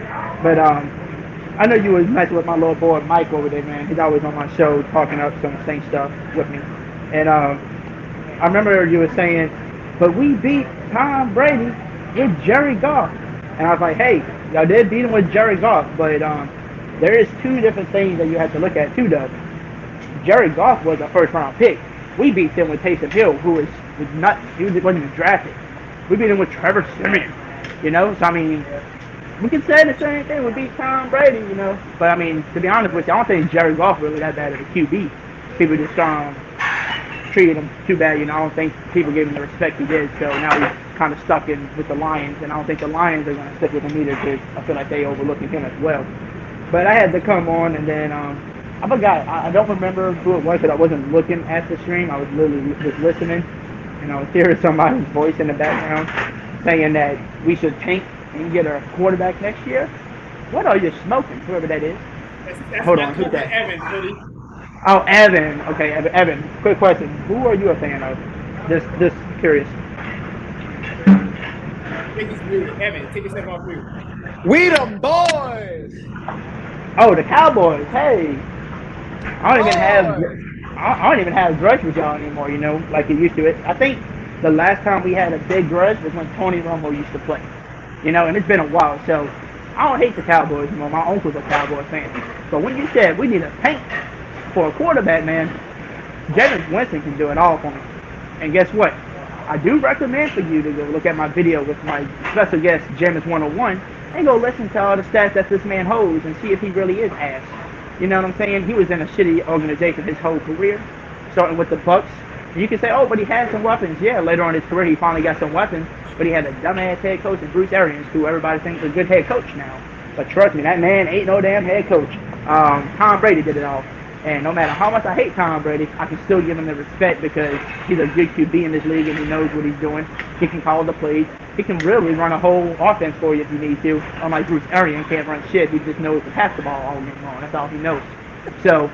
But I know you was messing with my little boy Mike over there, man. He's always on my show talking up some Saint stuff with me. And I remember you were saying, but we beat Tom Brady with Jerry Goff. And I was like, hey, y'all did beat him with Jerry Goff, but there is 2 different things that you have to look at too, though. Jerry Goff was a first-round pick. We beat them with Taysom Hill, who is was nuts. He wasn't even drafted. We beat him with Trevor Siemian, you know. So I mean, we can say the same thing. We beat Tom Brady, you know. But I mean, to be honest with you, I don't think Jerry Goff really that bad at a QB. People just treated him too bad, you know. I don't think people gave him the respect he did. So now he's kind of stuck in with the Lions, and I don't think the Lions are going to stick with him either because I feel like they overlooking him as well. But I had to come on, and then I forgot. I don't remember who it was because I wasn't looking at the stream. I was literally just listening, and I was hearing somebody's voice in the background saying that we should tank and get a quarterback next year. What are you smoking, whoever that is? Hold on, who's that? Evan, buddy. Oh, Evan. Okay, Evan. Quick question. Who are you a fan of? Just curious. I think he's muted. Evan, take yourself off mute. We the boys. Oh, the Cowboys. Hey. I don't even have grudge with y'all anymore, you know, like you used to it. I think the last time we had a big grudge was when Tony Romo used to play. You know, and it's been a while, so I don't hate the Cowboys anymore. My uncle's a Cowboys fan. But when you said we need a tank for a quarterback, man, Jameis Winston can do it all for me. And guess what? I do recommend for you to go look at my video with my special guest, Jameis 101, and go listen to all the stats that this man holds and see if he really is ass. You know what I'm saying? He was in a shitty organization his whole career, starting with the Bucks. And you can say, oh, but he had some weapons. Yeah, later on in his career, he finally got some weapons. But he had a dumbass head coach in Bruce Arians, who everybody thinks is a good head coach now. But trust me, that man ain't no damn head coach. Tom Brady did it all. And no matter how much I hate Tom Brady, I can still give him the respect because he's a good QB in this league and he knows what he's doing. He can call the plays. He can really run a whole offense for you if you need to. Unlike Bruce Arians can't run shit. He just knows to pass the ball all game long. That's all he knows. So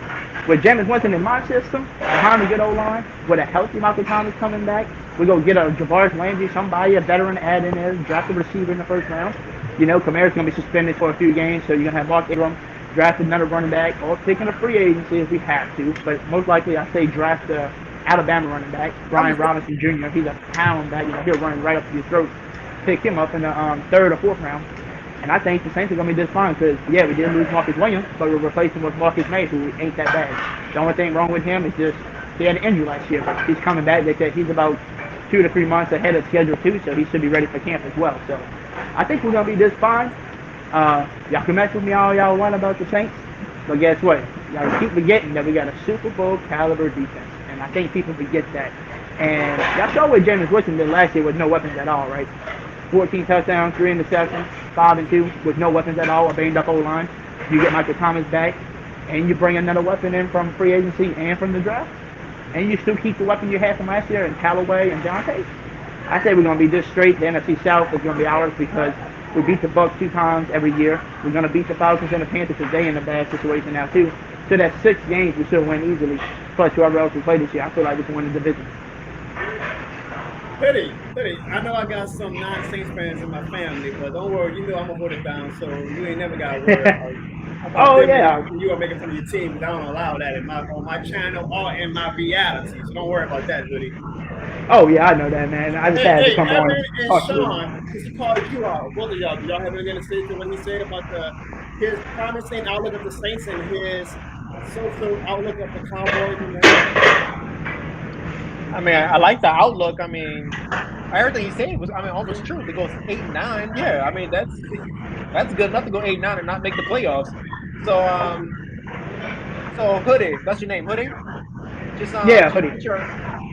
with Jameis Winston in my system, behind a good O-line, with a healthy Michael Thomas coming back, we go get a Javaris Landry, somebody, a veteran add in there, draft a receiver in the first round. You know, Kamara's going to be suspended for a few games, so you're going to have Mark Ingram, draft another running back, or taking a free agency if we have to. But most likely, I say draft the Alabama running back, Brian Robinson Jr. He's a pound back. You know, he'll run right up to your throat. Pick him up in the third or fourth round. And I think the Saints are going to be just fine because, yeah, we did lose Marcus Williams, but we're replacing with Marcus Mays, who ain't that bad. The only thing wrong with him is just he had an injury last year, but he's coming back. They said he's about 2 to 3 months ahead of schedule, too, so he should be ready for camp as well. So I think we're going to be just fine. Y'all can mess with me all y'all want about the Saints, but guess what? Y'all keep forgetting that we got a Super Bowl caliber defense, and I think people forget that. And y'all saw what Jameis Winston did last year with no weapons at all, right? 14 touchdowns, 3 interceptions, 5-2 with no weapons at all, a banged up O-line. You get Michael Thomas back, and you bring another weapon in from free agency and from the draft, and you still keep the weapon you had from last year in Callaway and Dante. I say we're going to be just straight. The NFC South is going to be ours because we beat the Bucks 2 times every year. We're going to beat the Falcons and the Panthers because they're in a bad situation now, too. So that's 6 games we should win easily, plus whoever else we play this year. I feel like we can win the division. Hoodie, I know I got some non-Saints fans in my family, but don't worry, you know I'm gonna hold it down, so you ain't never got to worry about yeah. You are making fun of your team, but I don't allow that on my channel or in my reality, so don't worry about that, Hoodie. Oh, yeah, I know that, man. I just had to come on. And Sean, because he called you out, both of y'all, do y'all have anything to say to what he said about his promising outlook of the Saints and his social outlook of the Cowboys? I mean, I like the outlook. I mean, everything he said was, almost true. If it goes 8-9, yeah. I mean, that's good enough to go 8-9 and not make the playoffs. So Hoodie, that's your name, Hoodie. Just Hoodie.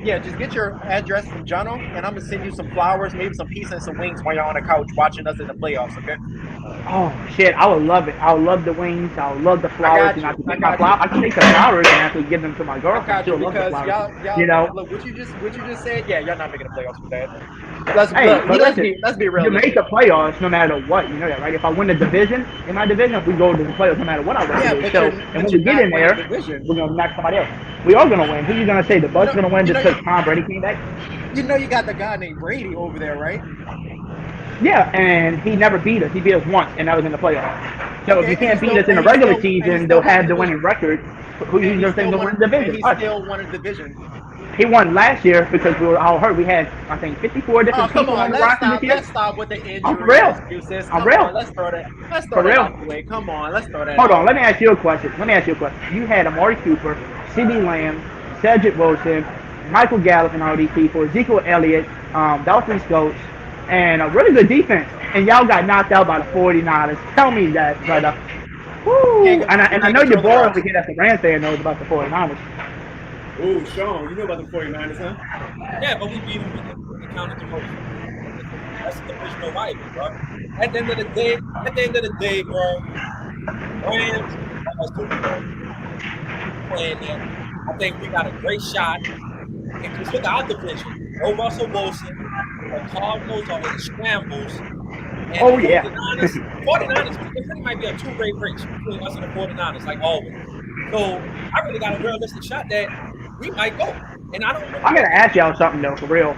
Just get your address from Jono, and I'm gonna send you some flowers, maybe some pizza and some wings while you're on the couch watching us in the playoffs. Okay? Oh shit, I would love it. I would love the wings. I would love the flowers. I can take the flowers and actually give them to my girlfriend. She'll love the flowers. Y'all, you know, look what you just said. Yeah, y'all not making the playoffs with that. Let's be real. You make the playoffs no matter what. You know that, right? If I win the division in my division, we go to the playoffs no matter what I win. And when we get in there, we're gonna knock somebody else. We are gonna win. Who you gonna say? The Bucks gonna win just because Tom Brady came back? You know you got the guy named Brady over there, right? Yeah, and he never beat us. He beat us once, and that was in the playoffs. So if you can't beat us in the regular season, they'll have the winning record. Who you gonna think will win the division? He still won a division. He won last year because we were all hurt. We had, I think, 54 different people on the roster this year. Let's stop with the injury. I'm real. Let's throw that out the way. Come on, let's throw that Hold on, let me ask you a question. You had Amari Cooper, CeeDee Lamb, Cedric Wilson, Michael Gallup and all these people, Ezekiel Elliott, Dolphins Goats, and a really good defense. And y'all got knocked out by the 49ers. Tell me that, brother. Woo! And I know your boy over here that's a Rams fan knows about the 49ers. Ooh, Sean, you know about the 49ers, huh? Yeah, but we beat them when we counted the most. That's the divisional rival, bro. At the end of the day, bro, Rams are Super Bowl. Playing there. I think we got a great shot. And just look at our division. No Russell Wilson. The Cardinals are in shambles. And Oh, the yeah. 49ers, it really might be a two-way race between us and the 49ers, like always. So I really got a realistic shot that we might go. And I don't know. I'm gonna ask y'all something though, for real.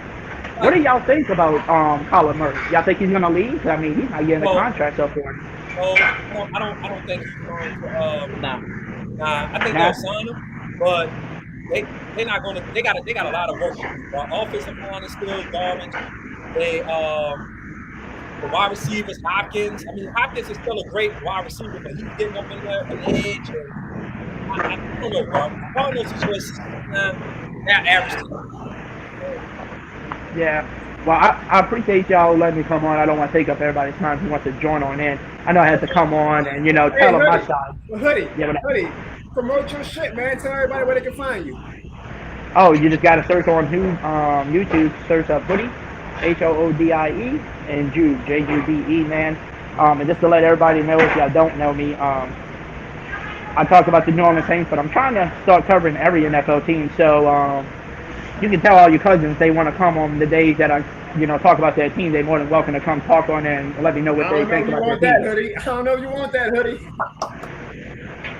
What do y'all think about Kyler Murray? Y'all think he's gonna leave? I mean, he's not getting a contract up for him. No, I don't think he's going to. Nah, I think they'll sign him, but they're not going to. They got a lot of work. The offensive line is still garbage. The wide receivers, Hopkins. I mean, Hopkins is still a great wide receiver, but he's getting up in there an edge. And I don't know, bro. Cardinals is just they're average. Yeah. Well, I appreciate y'all letting me come on. I don't want to take up everybody's time who wants to join on in. I know I had to come on and, tell them my side. Well, Hoodie, promote your shit, man. Tell everybody where they can find you. Oh, you just got to search on YouTube. Search up Hoodie, Hoodie, and Jude, Jude, man. And just to let everybody know, if y'all don't know me, I talk about the New Orleans Saints, but I'm trying to start covering every NFL team. So you can tell all your cousins they want to come on the days that I, talk about their team. They're more than welcome to come talk on it and let me know what they think about their team. I don't know if you want that, Hoodie.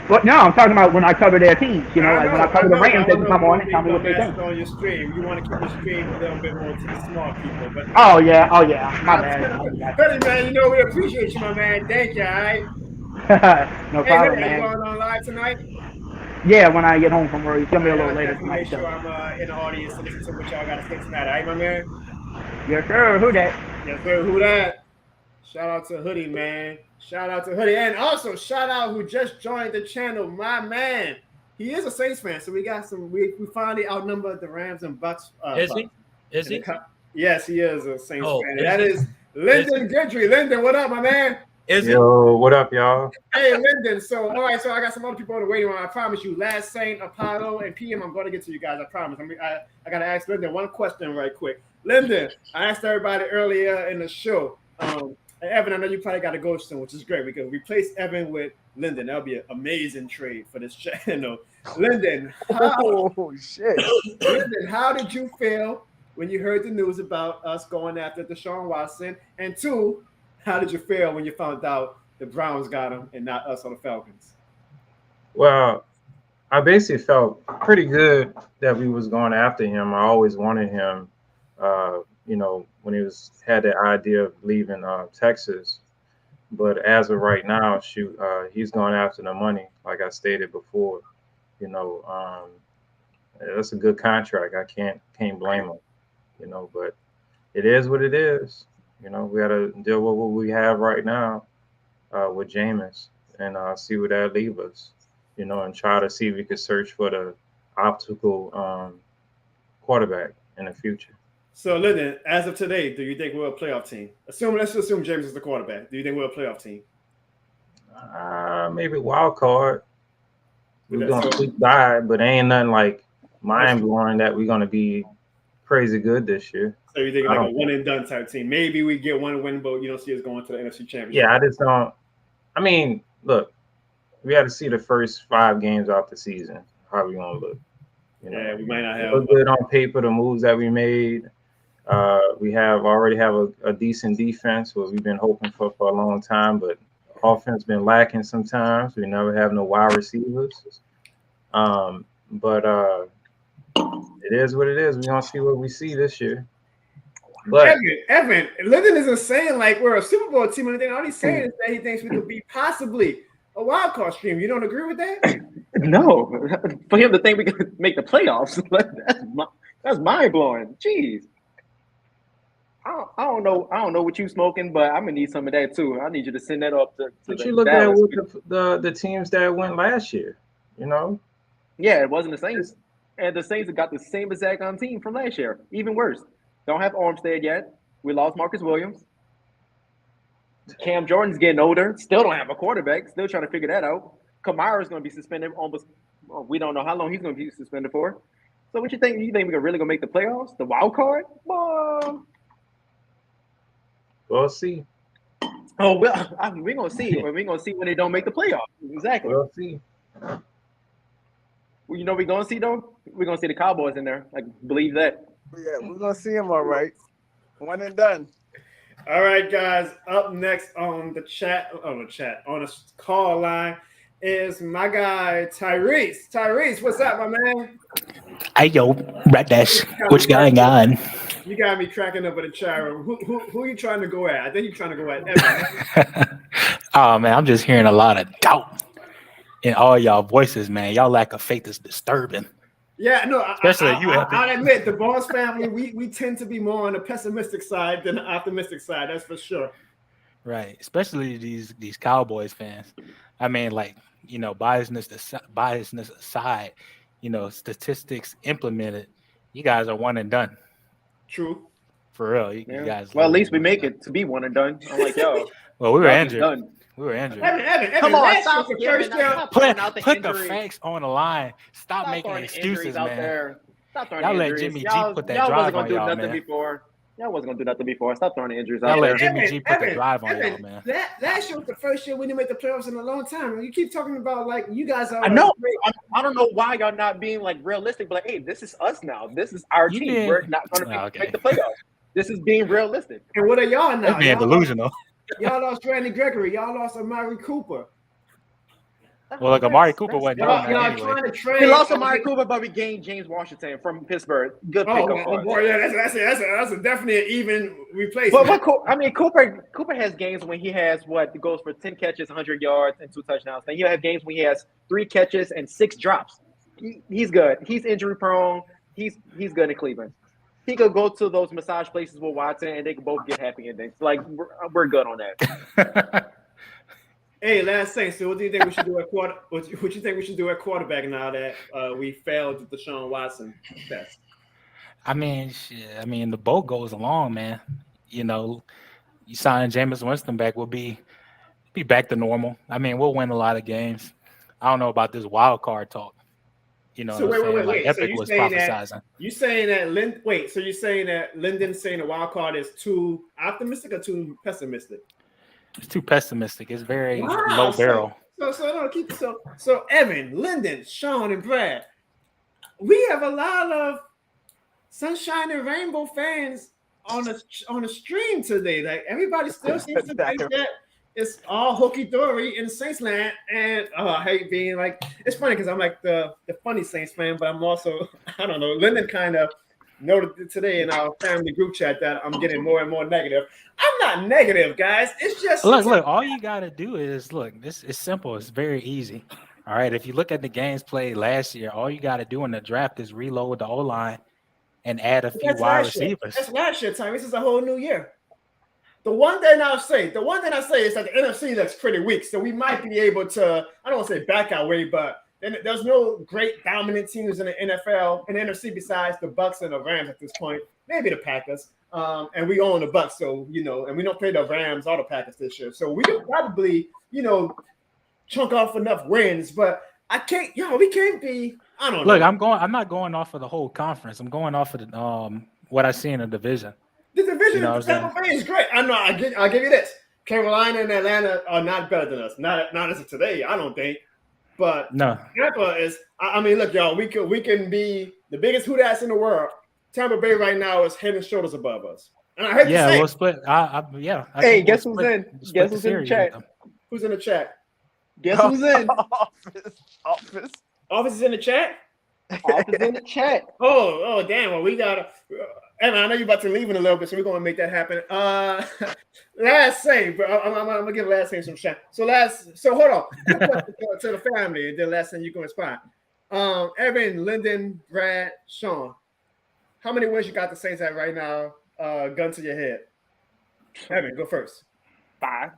But no, I'm talking about when I cover their teams. When I cover the Rams, they can come on and tell me what they think. On your stream, you want to keep the stream a little bit more to the small people. But oh yeah, my bad. Hoodie, man, we appreciate you, my man. Thank you. All right. No problem, man. Are you going on live tonight? Yeah, when I get home from work. It's gonna be a little later tonight. Make sure I'm in the audience to listen to what y'all got to say tonight. All right, my man. Yes, sir. Who that? Yes, sir. Who that? Shout out to Hoodie, man. Shout out to Hoodie, and also shout out who just joined the channel, my man. He is a Saints fan, so we got some. We finally outnumbered the Rams and Bucks. Is he? Is he? Yes, he is a Saints fan. That is Lyndon Gentry. Lyndon, what up, my man? Yo, what up, y'all? Hey, Lyndon. So, all right. So I got some other people on the waiting room. I promise you, Last Saint, Apollo, and PM. I'm going to get to you guys. I promise. I got to ask Lyndon one question right quick. Lyndon, I asked everybody earlier in the show. Evan, I know you probably got to go soon, which is great because we replaced Evan with Lyndon. That'll be an amazing trade for this channel. Lyndon, Lyndon, how did you feel when you heard the news about us going after Deshaun Watson? And two, how did you feel when you found out the Browns got him and not us or the Falcons? Well, I basically felt pretty good that we was going after him. I always wanted him, when he had the idea of leaving Texas. But as of right now, he's going after the money, like I stated before. That's a good contract. I can't blame him, but it is what it is. We got to deal with what we have right now with Jameis and see where that leaves us, and try to see if we could search for the optimal quarterback in the future. So, Lyndon, as of today, do you think we're a playoff team? Let's assume Jameis is the quarterback. Do you think we're a playoff team? Maybe wild card. We're going to keep by, but ain't nothing like mind-blowing that we're going to be crazy good this year. So you think like a one-and-done type team? Maybe we get one win, but you don't see us going to the NFC Championship. Yeah, I just don't. I mean, look, we had to see the first 5 games off the season. How we going to look? Yeah, we might not have. Look good on paper, the moves that we made. We already have a decent defense, what we've been hoping for a long time, but offense been lacking sometimes. We never have no wide receivers. But it is what it is. We're going to see what we see this year. But Evan, Lyndon isn't saying like we're a Super Bowl team or anything. All he's saying is that he thinks we could be possibly a wild card stream. You don't agree with that? No. For him to think we could make the playoffs, that's mind-blowing. Jeez. I don't know what you smoking, but I'm gonna need some of that too. I need you to send that up to but you look at with the teams that went last year, Yeah, it wasn't the Saints. And the Saints have got the same exact team from last year. Even worse. Don't have Armstead yet. We lost Marcus Williams. Cam Jordan's getting older. Still don't have a quarterback. Still trying to figure that out. Kamara's going to be suspended almost. We don't know how long he's going to be suspended for. So what you think? You think we're really going to make the playoffs? The wild card? We'll see. Oh, well, we're going to see. We're going to see when they don't make the playoffs. Exactly. We'll see. Well, you know what we're going to see, though? We're going to see the Cowboys in there. Like, believe that. Yeah, we're gonna see him all right. One and done. All right, guys. Up next on the on the call line is my guy Tyrese. Tyrese, what's up, my man? Hey yo, Red Dash, what's going on? You got me cracking up in the chat room. Who you trying to go at? I think you're trying to go at Evan. Oh man, I'm just hearing a lot of doubt in all y'all voices, man. Y'all lack of faith is disturbing. Yeah, no, especially you. I'll admit, the Boss family, we tend to be more on the pessimistic side than the optimistic side. That's for sure. Right, especially these Cowboys fans. I mean, like, you know, biasness aside, you know, statistics implemented, you guys are one and done. True. For real, you guys. Well, at least we make it to be one and done. I'm like, yo. Well, we were injured. We were injured. Evan, come on, stop put the facts on the line. Stop making excuses, man. Stop throwing y'all injuries. Let Jimmy G put that drive on y'all, man. Y'all wasn't gonna do nothing before. Stop throwing the injuries y'all out there. Let Jimmy G put the drive on y'all, man. Last year was the first year we didn't make the playoffs in a long time. You keep talking about like you guys are. I know. I don't know why y'all not being like realistic, but like, hey, this is us now. This is our team. We're not gonna make the playoffs. This is being realistic. And what are y'all now? That's being delusional. Y'all lost Randy Gregory. Y'all lost Amari Cooper. Well, like Amari Cooper wasn't doing that y'all anyway. trying to trade. We lost Amari Cooper, but we gained James Washington from Pittsburgh. Good pickup for us. Boy, yeah, that's a definite even replacement. But Cooper has games when he has goes for 10 catches, 100 yards, and 2 touchdowns. Then he'll have games when he has 3 catches and 6 drops. He's good. He's injury prone. He's good in Cleveland. He could go to those massage places with Watson, and they could both get happy endings. Like we're good on that. Hey, last thing. So, what do you think we should do at quarter? What you think we should do at quarterback now that we failed the Deshaun Watson test? I mean, the boat goes along, man. You know, you sign Jameis Winston back, we'll be back to normal. I mean, we'll win a lot of games. I don't know about this wild card talk. You know, so wait. Like Epic was prophesizing. You saying that so you're saying that Lyndon's saying the wild card is too optimistic or too pessimistic? It's too pessimistic. It's very low barrel. So Evan, Lyndon, Sean, and Brad, we have a lot of sunshine and rainbow fans on the stream today. Like everybody still seems to think that it's all hokey dory in Saints land, and I hate being like. It's funny because I'm like the funny Saints fan, but I'm also I don't know. Lyndon kind of noted today in our family group chat that I'm getting more and more negative. I'm not negative, guys. It's just look. All you gotta do is look. This is simple. It's very easy. All right. If you look at the games played last year, all you gotta do in the draft is reload the O line and add a few wide receivers. That's last year, Time. This is a whole new year. The one thing I say is that the NFC looks pretty weak, so we might be able to. I don't want to say back our way, but there's no great dominant teams in the NFL and the NFC besides the Bucs and the Rams at this point. Maybe the Packers. And we own the Bucs, so and we don't play the Rams or the Packers this year, so we could probably chunk off enough wins. But I can't, we can't be. I don't know. Look, I'm not going off of the whole conference. I'm going off of the what I see in the division. The division of Tampa Bay is great. I know. I'll give you this: Carolina and Atlanta are not better than us. Not as of today, I don't think. But no, Tampa is. I mean, look, y'all. We can be the biggest hoot-ass in the world. Tampa Bay right now is head and shoulders above us. And I hate to say, we'll split. Hey, guess who's in? Guess who's in the chat? Who's in the chat? Guess who's in? Office is in the chat? Office in the chat. Oh, damn. Well, we gotta. Evan, I know you're about to leave in a little bit, so we're gonna make that happen. Last thing, but I'm gonna give last thing some shot. So hold on. To the family, and then last thing you can respond. Evan, Lyndon, Brad, Sean. How many wins you got the Saints at right now? Gun to your head. Evan, go first. 5.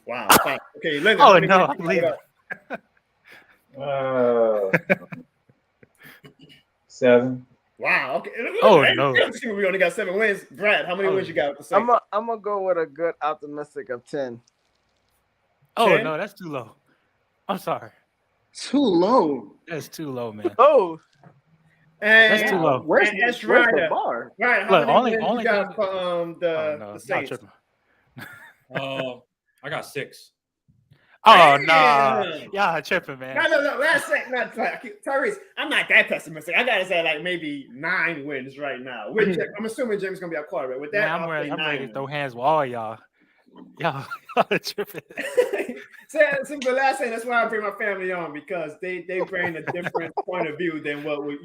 Wow. 5. Okay, Lyndon. Oh no, I'm leaving. 7. Wow. Okay. Oh, Hey, no. We only got 7 wins. Brad, how many wins you got with the Saints? I'm gonna go with a good optimistic of 10. Oh 10? no, that's too low. I'm sorry. Too low. That's too low, man. Oh, And That's too low. Where's, And that's where's the right. bar? Right. How Look, many wins only you got thing- for Oh, the no, not Saints? tripping. I got 6. Oh no, Damn. y'all tripping, man. No. Last second, not Tyrese. I'm not that pessimistic. I gotta say like maybe 9 wins right now. Which I'm assuming James is gonna be our quarterback. With that, Man, I'm I'll ready. say I'm 9 ready to wins. throw hands with all y'all. Y'all tripping. So the last thing, that's why I bring my family on, because they bring a different point of view than what we,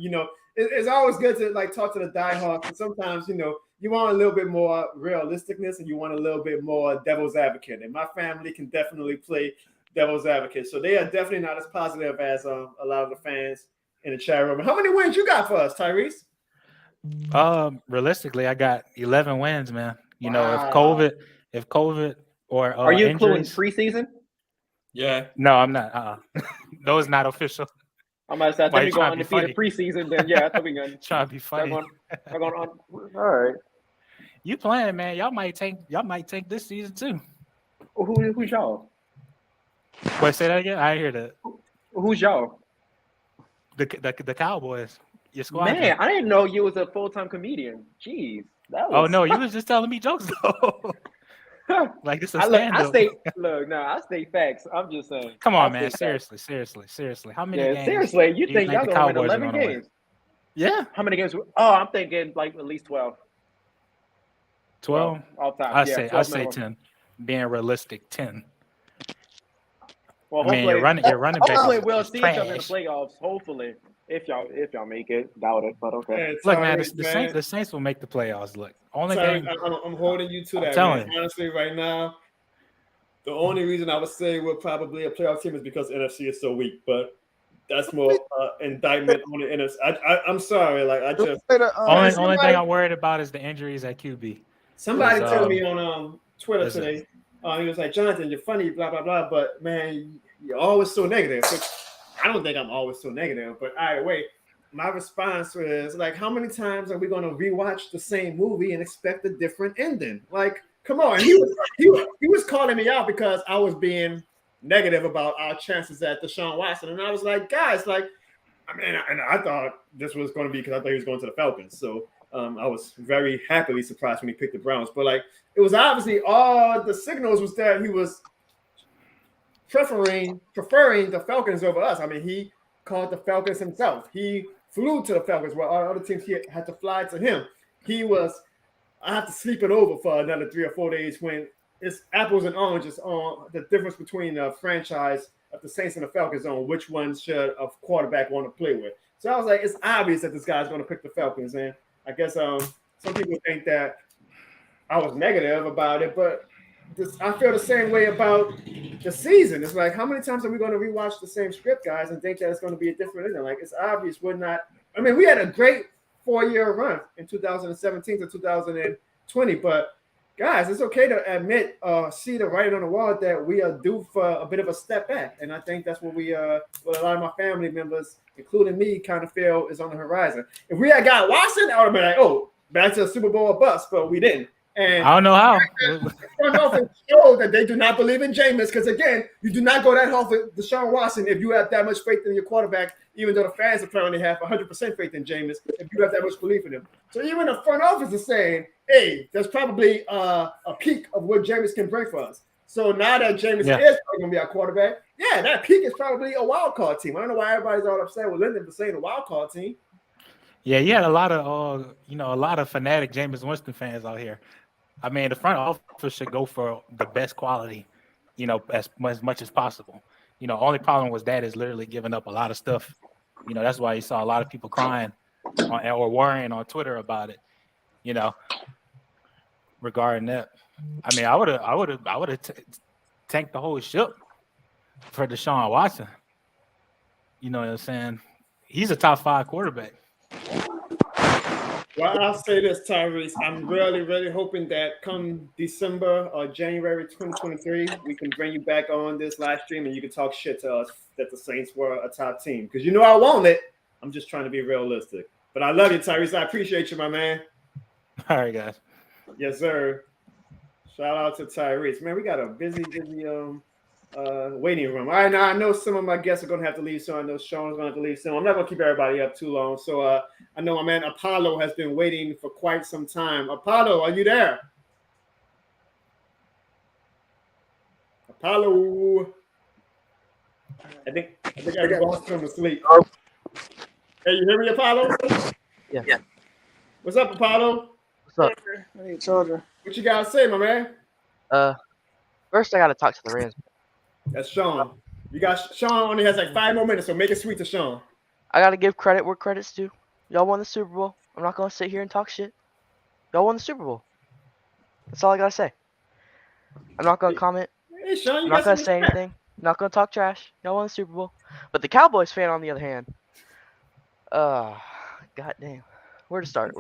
it's always good to like talk to the diehards, and sometimes you want a little bit more realisticness and you want a little bit more devil's advocate, and my family can definitely play devil's advocate, so they are definitely not as positive as a lot of the fans in the chat room. How many wins you got for us, Tyrese? Realistically, I got 11 wins, man. Wow. if COVID or Are you including injuries, preseason? Yeah. no, I'm not. Those not official. I'm about to say, I Why think you we go trying to be undefeated preseason. Then yeah, I think we going. Trying to be funny. All right. You playing, man? Y'all might take this season too. Who's y'all? Wait, say that again. I hear that. Who's y'all? The Cowboys. Your squad. Man, I didn't know you was a full-time comedian. Jeez, that was. Oh no, you was just telling me jokes though. Like this is a stand-up. I stay facts. I'm just saying. Come on, I man. stay facts. Seriously. How many Yeah, games? seriously. You do think y'all the gonna win Cowboys are 11 gonna win? games? Yeah, How many games? Oh, I'm thinking like at least 12. 12. All time. I Yeah, say 12 10. minimum. Being realistic, 10. Well, I mean, your running back hopefully is we'll see each other in the trash. playoffs. Hopefully, if y'all make it, doubt it, but okay. Hey, Look, man, Tyrese, the Saints will make the playoffs. Look, only Tyrese, thing I'm holding you to that, telling man. you. Honestly, right now, the only reason I would say we're probably a playoff team is because NFC is so weak. But that's more indictment on the NFC. I'm sorry, like I just only thing I'm worried about is the injuries at QB. somebody Because, told me on Twitter listen. today. He was like, Jonathan, you're funny, blah blah blah, but man, you're always so negative. Which I don't think I'm always so negative, but either way, my response was like, how many times are we going to rewatch the same movie and expect a different ending? Like, come on. He was calling me out because I was being negative about our chances at Deshaun Watson, and I was like, guys, like, I mean, and I thought this was going to be because I thought he was going to the Falcons, so I was very happily surprised when he picked the Browns. But like, it was obviously all the signals was that he was preferring the Falcons over us. I mean, he called the Falcons himself. He flew to the Falcons while all other teams here had to fly to him. I have to sleep it over for another 3 or 4 days when it's apples and oranges on the difference between the franchise of the Saints and the Falcons on which one should a quarterback want to play with. So I was like, it's obvious that this guy's going to pick the Falcons. And I guess some people think that I was negative about it, but I feel the same way about the season. It's like, how many times are we going to rewatch the same script, guys, and think that it's going to be a different ending? Like, it's obvious we're not. I mean, we had a great 4-year run in 2017 to 2020, but guys, it's okay to admit, see the writing on the wall that we are due for a bit of a step back, and I think that's what what a lot of my family members, including me, kind of feel is on the horizon. If we had got Watson, I would have been like, oh, back to the Super Bowl or bust, but we didn't. And I don't know how. front office showed that they do not believe in Jameis, because again, you do not go that hard for Deshaun Watson if you have that much faith in your quarterback, even though the fans apparently have 100% faith in Jameis, if you have that much belief in him. So even the front office is saying, hey, there's probably a peak of what Jameis can bring for us. So now that Jameis is probably going to be our quarterback, that peak is probably a wild card team. I don't know why everybody's all upset with Linden for saying a wild card team. Yeah, you had a lot of fanatic Jameis Winston fans out here. I mean, the front office should go for the best quality, as much as possible. Only problem was that is literally giving up a lot of stuff. That's why you saw a lot of people crying or worrying on Twitter about it. Regarding that, I mean, I would have tanked the whole ship for Deshaun Watson. You know what I'm saying? He's a top 5 quarterback. Well, I'll say this, Tyrese. I'm really, really hoping that come December or January 2023, we can bring you back on this live stream and you can talk shit to us that the Saints were a top team. Because I want it. I'm just trying to be realistic. But I love you, Tyrese. I appreciate you, my man. All right, guys. Yes, sir. Shout out to Tyrese. Man, we got a busy waiting room. All right, now I know some of my guests are going to have to leave soon. I know Sean's going to have to leave soon. I'm not going to keep everybody up too long. So I know my man Apollo has been waiting for quite some time. Apollo, are you there? Apollo. I think everybody's going to sleep. Hey, you hear me, Apollo? Yeah. What's up, Apollo? What's up? Hey, children. What you got to say, my man? First I gotta talk to the Rams. That's Sean. You got Sean only has like 5 more minutes, so make it sweet to Sean. I gotta give credit where credit's due. Y'all won the Super Bowl. I'm not gonna sit here and talk shit. Y'all won the Super Bowl. That's all I gotta say. I'm not gonna comment. Hey, Sean, I'm you not got gonna some say respect. anything. I'm not gonna talk trash. Y'all won the Super Bowl. But the Cowboys fan, on the other hand, goddamn. Where to start?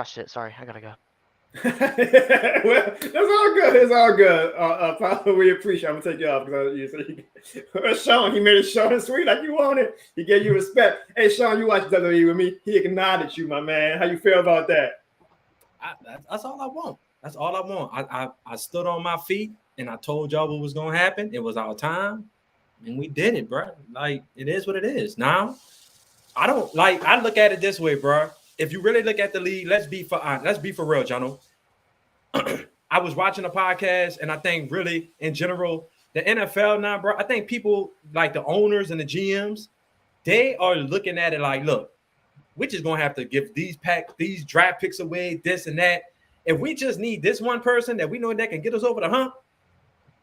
Shit. Sorry, I gotta go. Well, that's all good. It's all good. Apollo, we appreciate it. I'm gonna take you off because Sean, he made it short and sweet like you wanted. He gave you respect. Hey, Sean, you watch WWE with me. He acknowledged you, my man. How you feel about that? That's all I want. That's all I want. I stood on my feet and I told y'all what was gonna happen. It was our time, and we did it, bro. Like, it is what it is. Now, I look at it this way, bro. If you really look at the league, let's be for real, Jono. I was watching a podcast, and I think really in general, the NFL now, bro, I think people like the owners and the GMs, they are looking at it like, look, we're just gonna have to give these draft picks away, this and that. If we just need this one person that we know that can get us over the hump,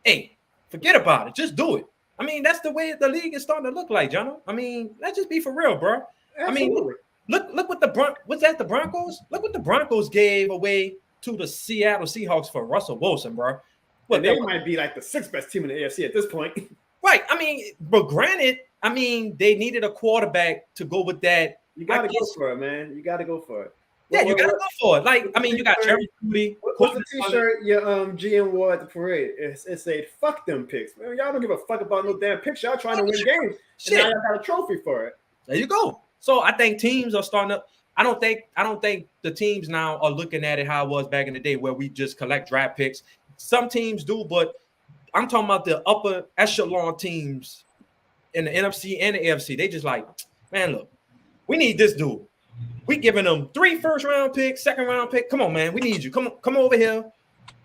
hey, forget about it. Just do it. I mean, that's the way the league is starting to look like, Jono. I mean, let's just be for real, bro. Absolutely. I mean, look what the Broncos? Look what the Broncos gave away to the Seattle Seahawks for Russell Wilson, bro. Well, they might be like the 6th best team in the AFC at this point. Right. I mean, but granted, I mean, they needed a quarterback to go with that. You got to go for it, man. You got to go for it. Yeah, you got to go for it. Like, I mean, you got Jerry Jeudy. What's the T-shirt your GM wore at the parade? It said, "Fuck them picks." Man, y'all don't give a fuck about no damn picks. Y'all trying to win games. Shit. And now y'all got a trophy for it. There you go. So I think teams are starting to. I don't think the teams now are looking at it how it was back in the day where we just collect draft picks. Some teams do, but I'm talking about the upper echelon teams in the NFC and the AFC. They just like, man, look, we need this dude. We giving them 3 first-round picks, 2nd-round pick. Come on, man, we need you. Come over here.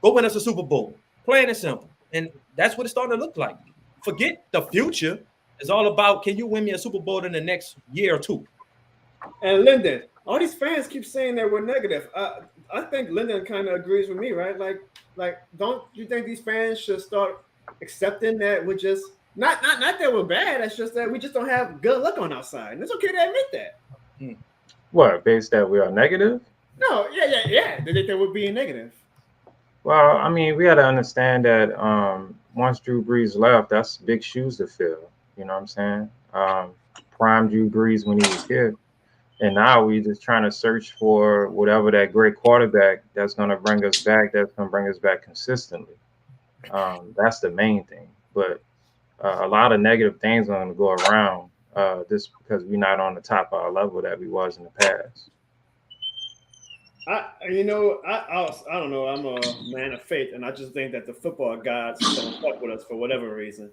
Go win us a Super Bowl. Plain and simple. And that's what it's starting to look like. Forget the future. It's all about, can you win me a Super Bowl in the next year or two? And Lyndon, all these fans keep saying that we're negative. I think Lyndon kind of agrees with me, right? Like, don't you think these fans should start accepting that we're just not that we're bad? It's just that we just don't have good luck on our side, and it's okay to admit that. What, based that we are negative? No, yeah. They think we're being negative. Well, I mean, we got to understand that once Drew Brees left, that's big shoes to fill. You know what I'm saying? Prime Drew Brees when he was here. And now we just trying to search for whatever that great quarterback that's going to bring us back, that's going to bring us back consistently. That's the main thing. But a lot of negative things are going to go around just because we're not on the top of our level that we was in the past. I don't know. I'm a man of faith, and I just think that the football gods don't fuck with us for whatever reason.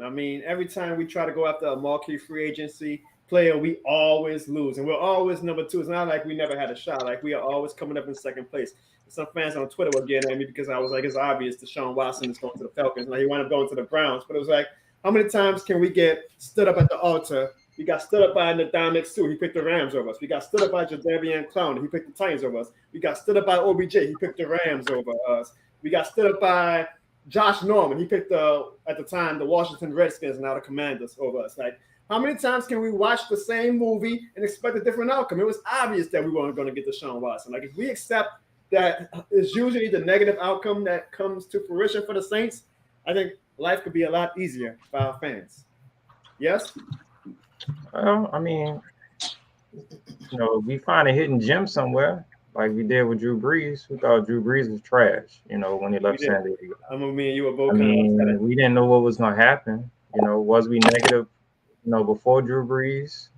I mean, every time we try to go after a marquee free agency player, we always lose, and we're always number 2. It's not like we never had a shot. Like, we are always coming up in 2nd place. Some fans on Twitter were getting at me because I was like, it's obvious Deshaun Watson is going to the Falcons. Now he wound up going to the Browns, but it was like, how many times can we get stood up at the altar? We got stood up by Ndamukong Suh. He picked the Rams over us. We got stood up by Jadeveon Clowney. He picked the Titans over us. We got stood up by OBJ. He picked the Rams over us. We got stood up by Josh Norman. He picked at the time the Washington Redskins, now the Commanders, over us. Like, how many times can we watch the same movie and expect a different outcome? It was obvious that we weren't going to get Deshaun Watson. Like, if we accept that it's usually the negative outcome that comes to fruition for the Saints, I think life could be a lot easier for our fans. Yes? Well, I mean, we find a hidden gem somewhere, like we did with Drew Brees. We thought Drew Brees was trash, when he left San Diego. I mean, me and you were both we didn't know what was going to happen. Was we negative before Drew Brees.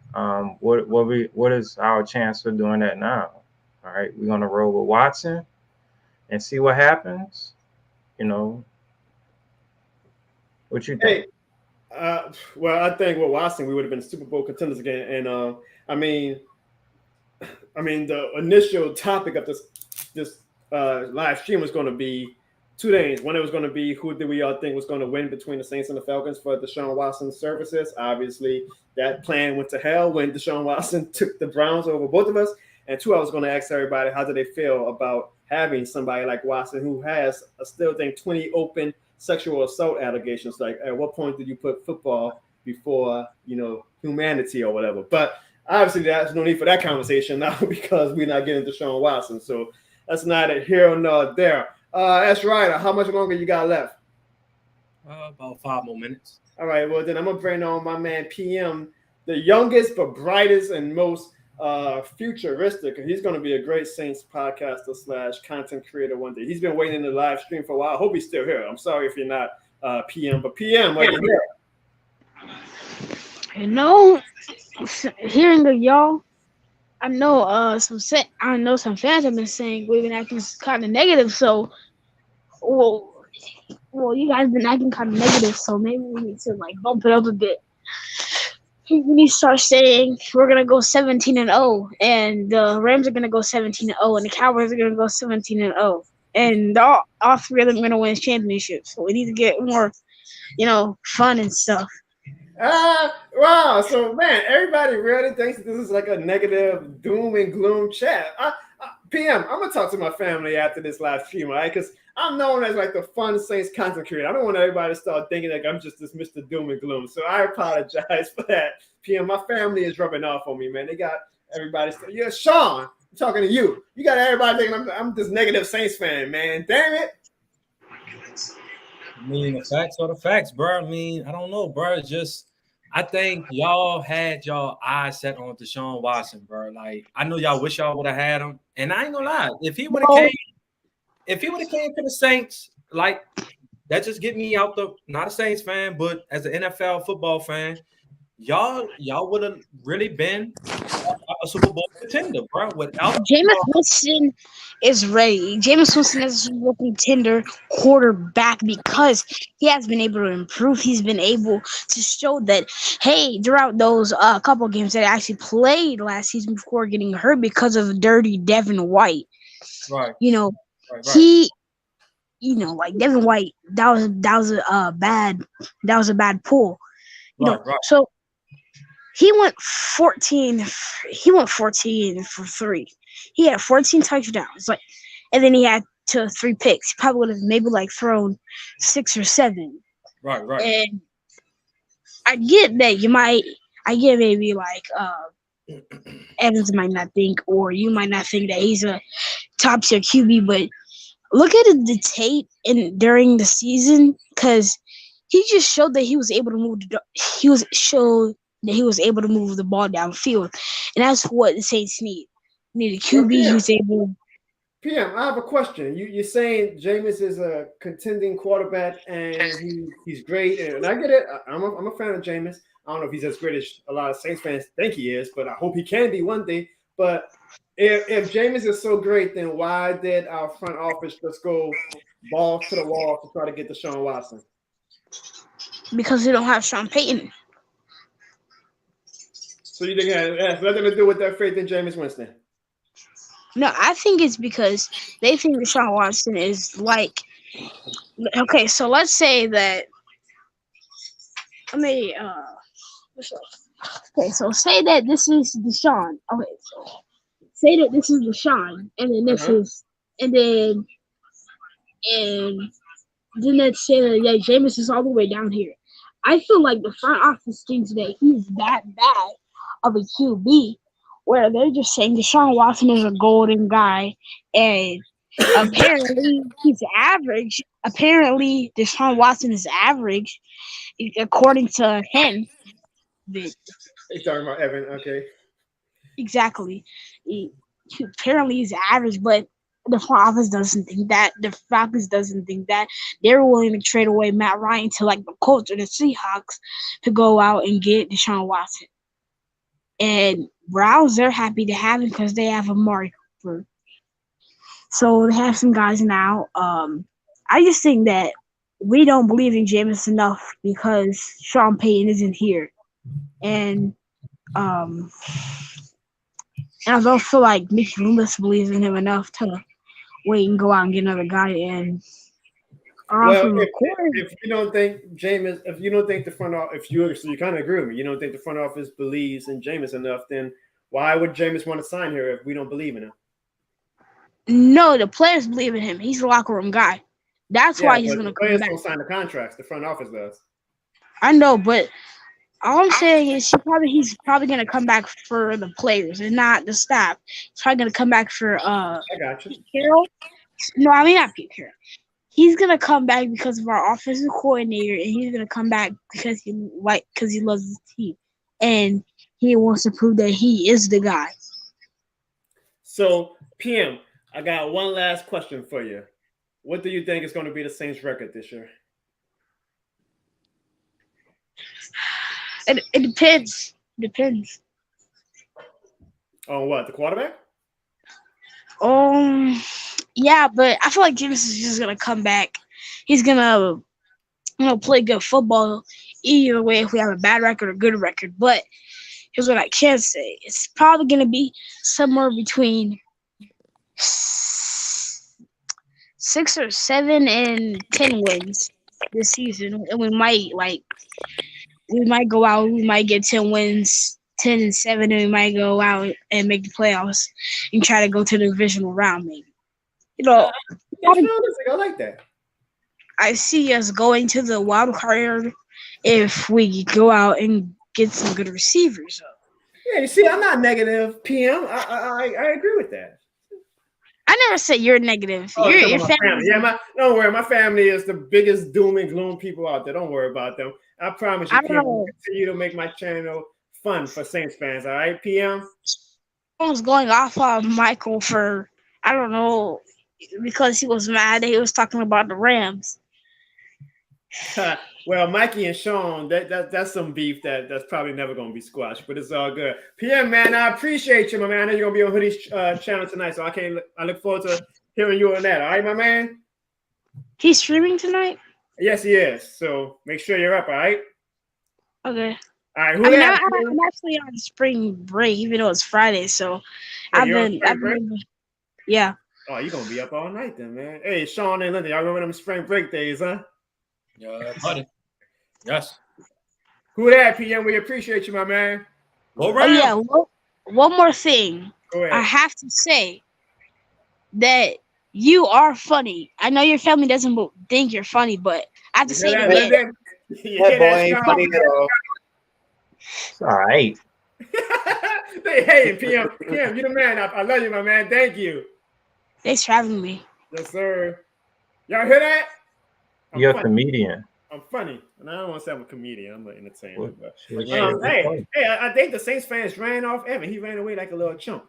What is our chance for doing that now? All right, we're gonna roll with Watson and see what happens. What you think? Hey, well, I think with Watson, we would have been Super Bowl contenders again. And I mean, the initial topic of this live stream was going to be two things. One, it was going to be who do we all think was going to win between the Saints and the Falcons for Deshaun Watson's services. Obviously, that plan went to hell when Deshaun Watson took the Browns over both of us. And two, I was going to ask everybody, how do they feel about having somebody like Watson who has, I still think, 20 open sexual assault allegations? Like, at what point did you put football before, humanity or whatever? But obviously, there's no need for that conversation now because we're not getting Deshaun Watson. So that's neither here nor there. That's right. How much longer you got left? About 5 more minutes. All right. Well, then I'm going to bring on my man PM, the youngest but brightest and most futuristic. He's going to be a great Saints podcaster / content creator one day. He's been waiting in the live stream for a while. I hope he's still here. I'm sorry if you're not PM, but PM, are you here? Hearing the y'all, I know some fans have been saying we've been acting kind of negative. So, well, you guys been acting kind of negative. So maybe we need to bump it up a bit. We need to start saying we're gonna go 17-0, and the Rams are gonna go 17-0, and the Cowboys are gonna go 17-0, and all three of them are gonna win championships. So we need to get more, fun and stuff. Wow. So, man, everybody really thinks that this is like a negative doom and gloom chat. PM, I'm going to talk to my family after this live stream, all right? Because I'm known as the fun Saints content creator. I don't want everybody to start thinking I'm just this Mr. Doom and Gloom. So I apologize for that. PM, my family is rubbing off on me, man. They got everybody. Yeah, Sean, I'm talking to you. You got everybody thinking I'm this negative Saints fan, man. Damn it. The facts are the facts, bro. I don't know, bro. I think y'all had y'all eyes set on Deshaun Watson, bro. I know y'all wish y'all would have had him. And I ain't gonna lie, if he would have came to the Saints, that just get me out not a Saints fan, but as an NFL football fan, y'all would have really been a Super Bowl contender, bro. Without Jameis Winston is ready. Jameis Winston is a Super Bowl contender quarterback because he has been able to improve. He's been able to show that, hey, throughout those couple games that I actually played last season before getting hurt because of dirty Devin White. Right. He, Devin White, that was a bad pull. Right. So he went 14 for 3. He had 14 touchdowns, and then he had 3 picks. He probably would have maybe thrown 6 or 7. Right. And I get that I get maybe Evans might not think, or you might not think that he's a top tier QB, but look at the tape during the season, because he just showed that he was able to move. He was able to move the ball downfield, and that's what the Saints need. Need a QB who's able. PM, I have a question. You're saying Jameis is a contending quarterback and he's great, and I get it. I'm a fan of Jameis. I don't know if he's as great as a lot of Saints fans think he is, but I hope he can be one day. But if Jameis is so great, then why did our front office just go balls to the wall to try to get Deshaun Watson? Because we don't have Sean Payton. So you think it has nothing to do with their faith in Jameis Winston? No, I think it's because they think Deshaun Watson is okay, so let's say that so say that this is Deshaun. Okay, so say that this is Deshaun, and then this is, and then let's say that Jameis is all the way down here. I feel like the front office thinks that he's that bad of a QB, where they're just saying Deshaun Watson is a golden guy, and apparently he's average. Apparently Deshaun Watson is average, according to him. He's talking about Evan, okay. Exactly. Apparently he's average, but The front office doesn't think that. The Falcons doesn't think that. They're willing to trade away Matt Ryan to like the Colts or the Seahawks to go out and get Deshaun Watson. And Browns, they're happy to have him because they have Amari Cooper. So they have some guys now. I just think that we don't believe in Jameis enough because Sean Payton isn't here. And I don't feel like Mickey Loomis believes in him enough to wait and go out and get another guy. And if you don't think Jameis, if you don't think the front office, so you kind of agree with me, you don't think the front office believes in Jameis enough, then why would Jameis want to sign here if we don't believe in him? No, the players believe in him. He's a locker room guy. That's why he's going to come back. The players don't sign the contracts. The front office does. I know, but all I'm saying is he's probably going to come back for the players and not the staff. He's probably going to come back for I got you. Pete Carroll. No, I mean not Pete Carroll. He's going to come back because of our offensive coordinator, and he's going to come back because he loves his team, and he wants to prove that he is the guy. So, PM, I got one last question for you. What do you think is going to be the Saints' record this year? It depends. Depends. On what? The quarterback? Yeah, but I feel like Jameis is just gonna come back. He's gonna, play good football either way if we have a bad record or good record. But here's what I can say: it's probably gonna be somewhere between 6 or 7 and 10 wins this season, and we might go out. We might get 10 wins, 10 and 7, and we might go out and make the playoffs and try to go to the divisional round, maybe. I like that. I see us going to the wild card if we go out and get some good receivers. Yeah, you see, I'm not negative, PM. I agree with that. I never said you're negative. Your family. Yeah, don't worry. My family is the biggest doom and gloom people out there. Don't worry about them. I promise you, PM, will continue to make my channel fun for Saints fans. All right, PM? I was going off on Michael for, I don't know, because he was mad that he was talking about the Rams. Well, Mikey and Sean, that's some beef that's probably never going to be squashed, but it's all good. PM, man, I appreciate you, my man. I know you're going to be on Hoodie's channel tonight, so I look forward to hearing you on that. All right, my man? He's streaming tonight? Yes, he is. So make sure you're up, all right? Okay. All right. I'm actually on spring break, even though it's Friday, so I've been yeah. Oh, you're going to be up all night then, man. Hey, Sean and Linda, y'all remember them spring break days, huh? Yeah, buddy. Yes. Who that, PM? We appreciate you, my man. Go around. Oh, yeah. One more thing. Go ahead. I have to say that you are funny. I know your family doesn't think you're funny, but I have to say that boy ain't funny at all. It's all right. Hey, PM, you the man. I love you, my man. Thank you. Thanks for having me. Yes, sir. Y'all hear that? You're a comedian. I'm funny, and I don't want to say I'm a comedian. I'm an entertainer. Well, But, hey, I think the Saints fans ran off Evan. He ran away like a little chump.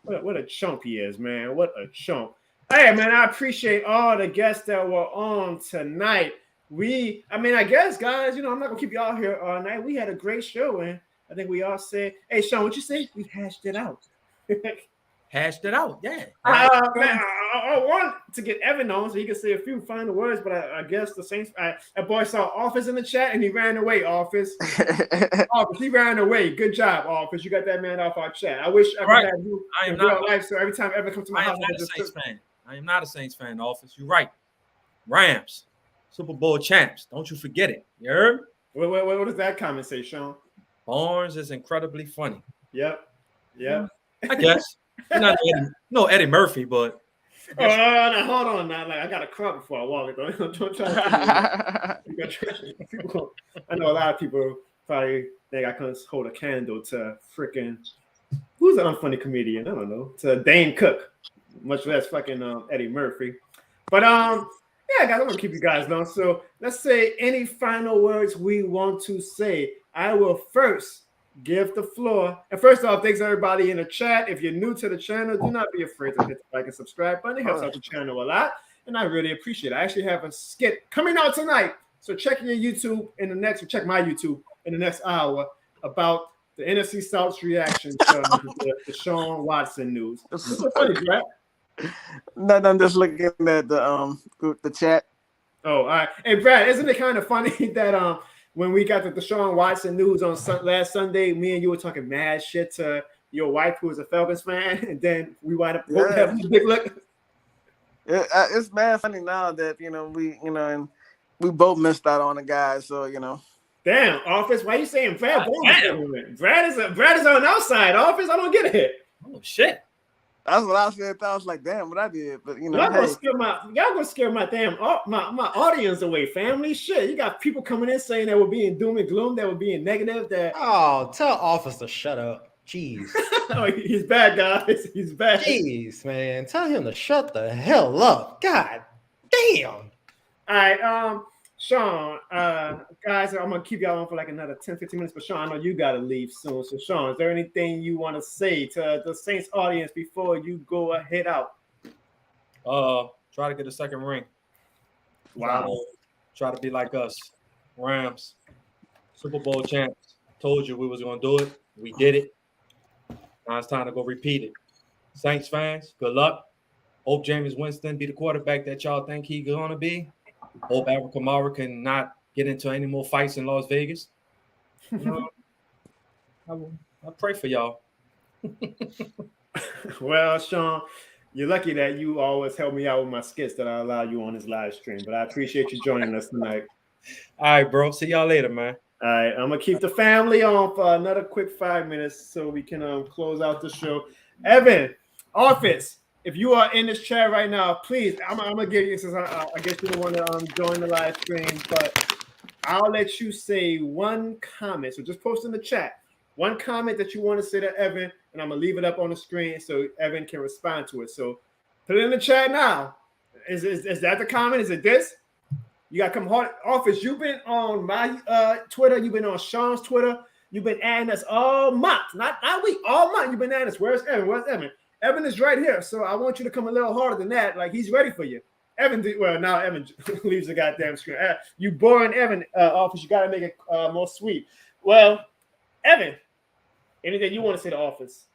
What a chump he is, man. What a chump. Hey, man, I appreciate all the guests that were on tonight. I guess, guys, I'm not going to keep y'all here all night. We had a great show, and I think we all said, hey, Sean, what you say? We hashed it out. Hashed it out, yeah. Man, I want to get Evan on so he can say a few final words, but I guess the Saints. That boy saw Office in the chat and he ran away. Office, he ran away. Good job, Office. You got that man off our chat. I wish Evan had you in real life. So every time Evan comes to my house, I am not a Saints fan, Office. You're right. Rams, Super Bowl champs. Don't you forget it. You heard? What does that comment say, Sean? Barnes is incredibly funny. Yep. I guess. Not Eddie Murphy, but no, hold on now. Like I got to crawl before I walk it. Don't try to. I know a lot of people probably think I couldn't hold a candle to freaking who's an unfunny comedian. I don't know, to Dane Cook, much less fucking Eddie Murphy. But yeah, guys, I'm gonna keep you guys long. So let's say any final words we want to say. I will first give the floor. And first off, thanks everybody in the chat. If you're new to the channel, do not be afraid to hit the like and subscribe button. It helps out the channel a lot, and I really appreciate it. I actually have a skit coming out tonight, so check your YouTube in the next. Check my YouTube in the next hour about the NFC South's reaction to the Deshaun Watson news. It's so funny, Brad. No, I'm just looking at the chat. Oh, all right. Hey, Brad, isn't it kind of funny that when we got the Deshaun Watson news on last Sunday, me and you were talking mad shit to your wife who was a Falcons fan, and then we wind up having a big look. It's mad funny now that and we both missed out on the guy. So Damn, Office, why you saying Brad? Brad is on our side, Office. I don't get it. Oh shit. That's what I said. I was like, damn, what I did. But y'all gonna scare my damn my audience away, family. Shit, you got people coming in saying that we're being doom and gloom, that we're being negative. That tell Office to shut up. Jeez. Oh, he's bad, guys. He's bad. Jeez, man. Tell him to shut the hell up. God damn. All right, Sean, guys, I'm gonna keep y'all on for like another 10-15 minutes, but Sean, I know you gotta leave soon. So Sean, is there anything you want to say to the Saints audience before you go head out? Try to get a second ring. Wow. Try to be like us. Rams, Super Bowl champs. Told you we was gonna do it. We did it. Now it's time to go repeat it. Saints fans, good luck. Hope Jameis Winston be the quarterback that y'all think he's gonna be. Hope Alvin Kamara can not get into any more fights in Las Vegas. I pray for y'all. Well, Sean, you're lucky that you always help me out with my skits that I allow you on this live stream. But I appreciate you joining us tonight. All right, bro. See y'all later, man. All right, I'm gonna keep the family on for another quick 5 minutes so we can close out the show. Evan, Office. If you are in this chat right now, please, I'm gonna give you, since I guess you don't want to join the live stream, but I'll let you say one comment. So just post in the chat one comment that you want to say to Evan, and I'm gonna leave it up on the screen so Evan can respond to it. So put it in the chat now. Is that the comment? Is it this? You gotta come hard. Office, you've been on my Twitter, you've been on Sean's Twitter, you've been adding us all month, not week, all month. You've been adding us. Where's Evan? Where's Evan? Evan is right here, so I want you to come a little harder than that. Like he's ready for you. Evan, now Evan leaves the goddamn screen. You boring Evan, Office. You got to make it more sweet. Well, Evan, anything you want to say to Office?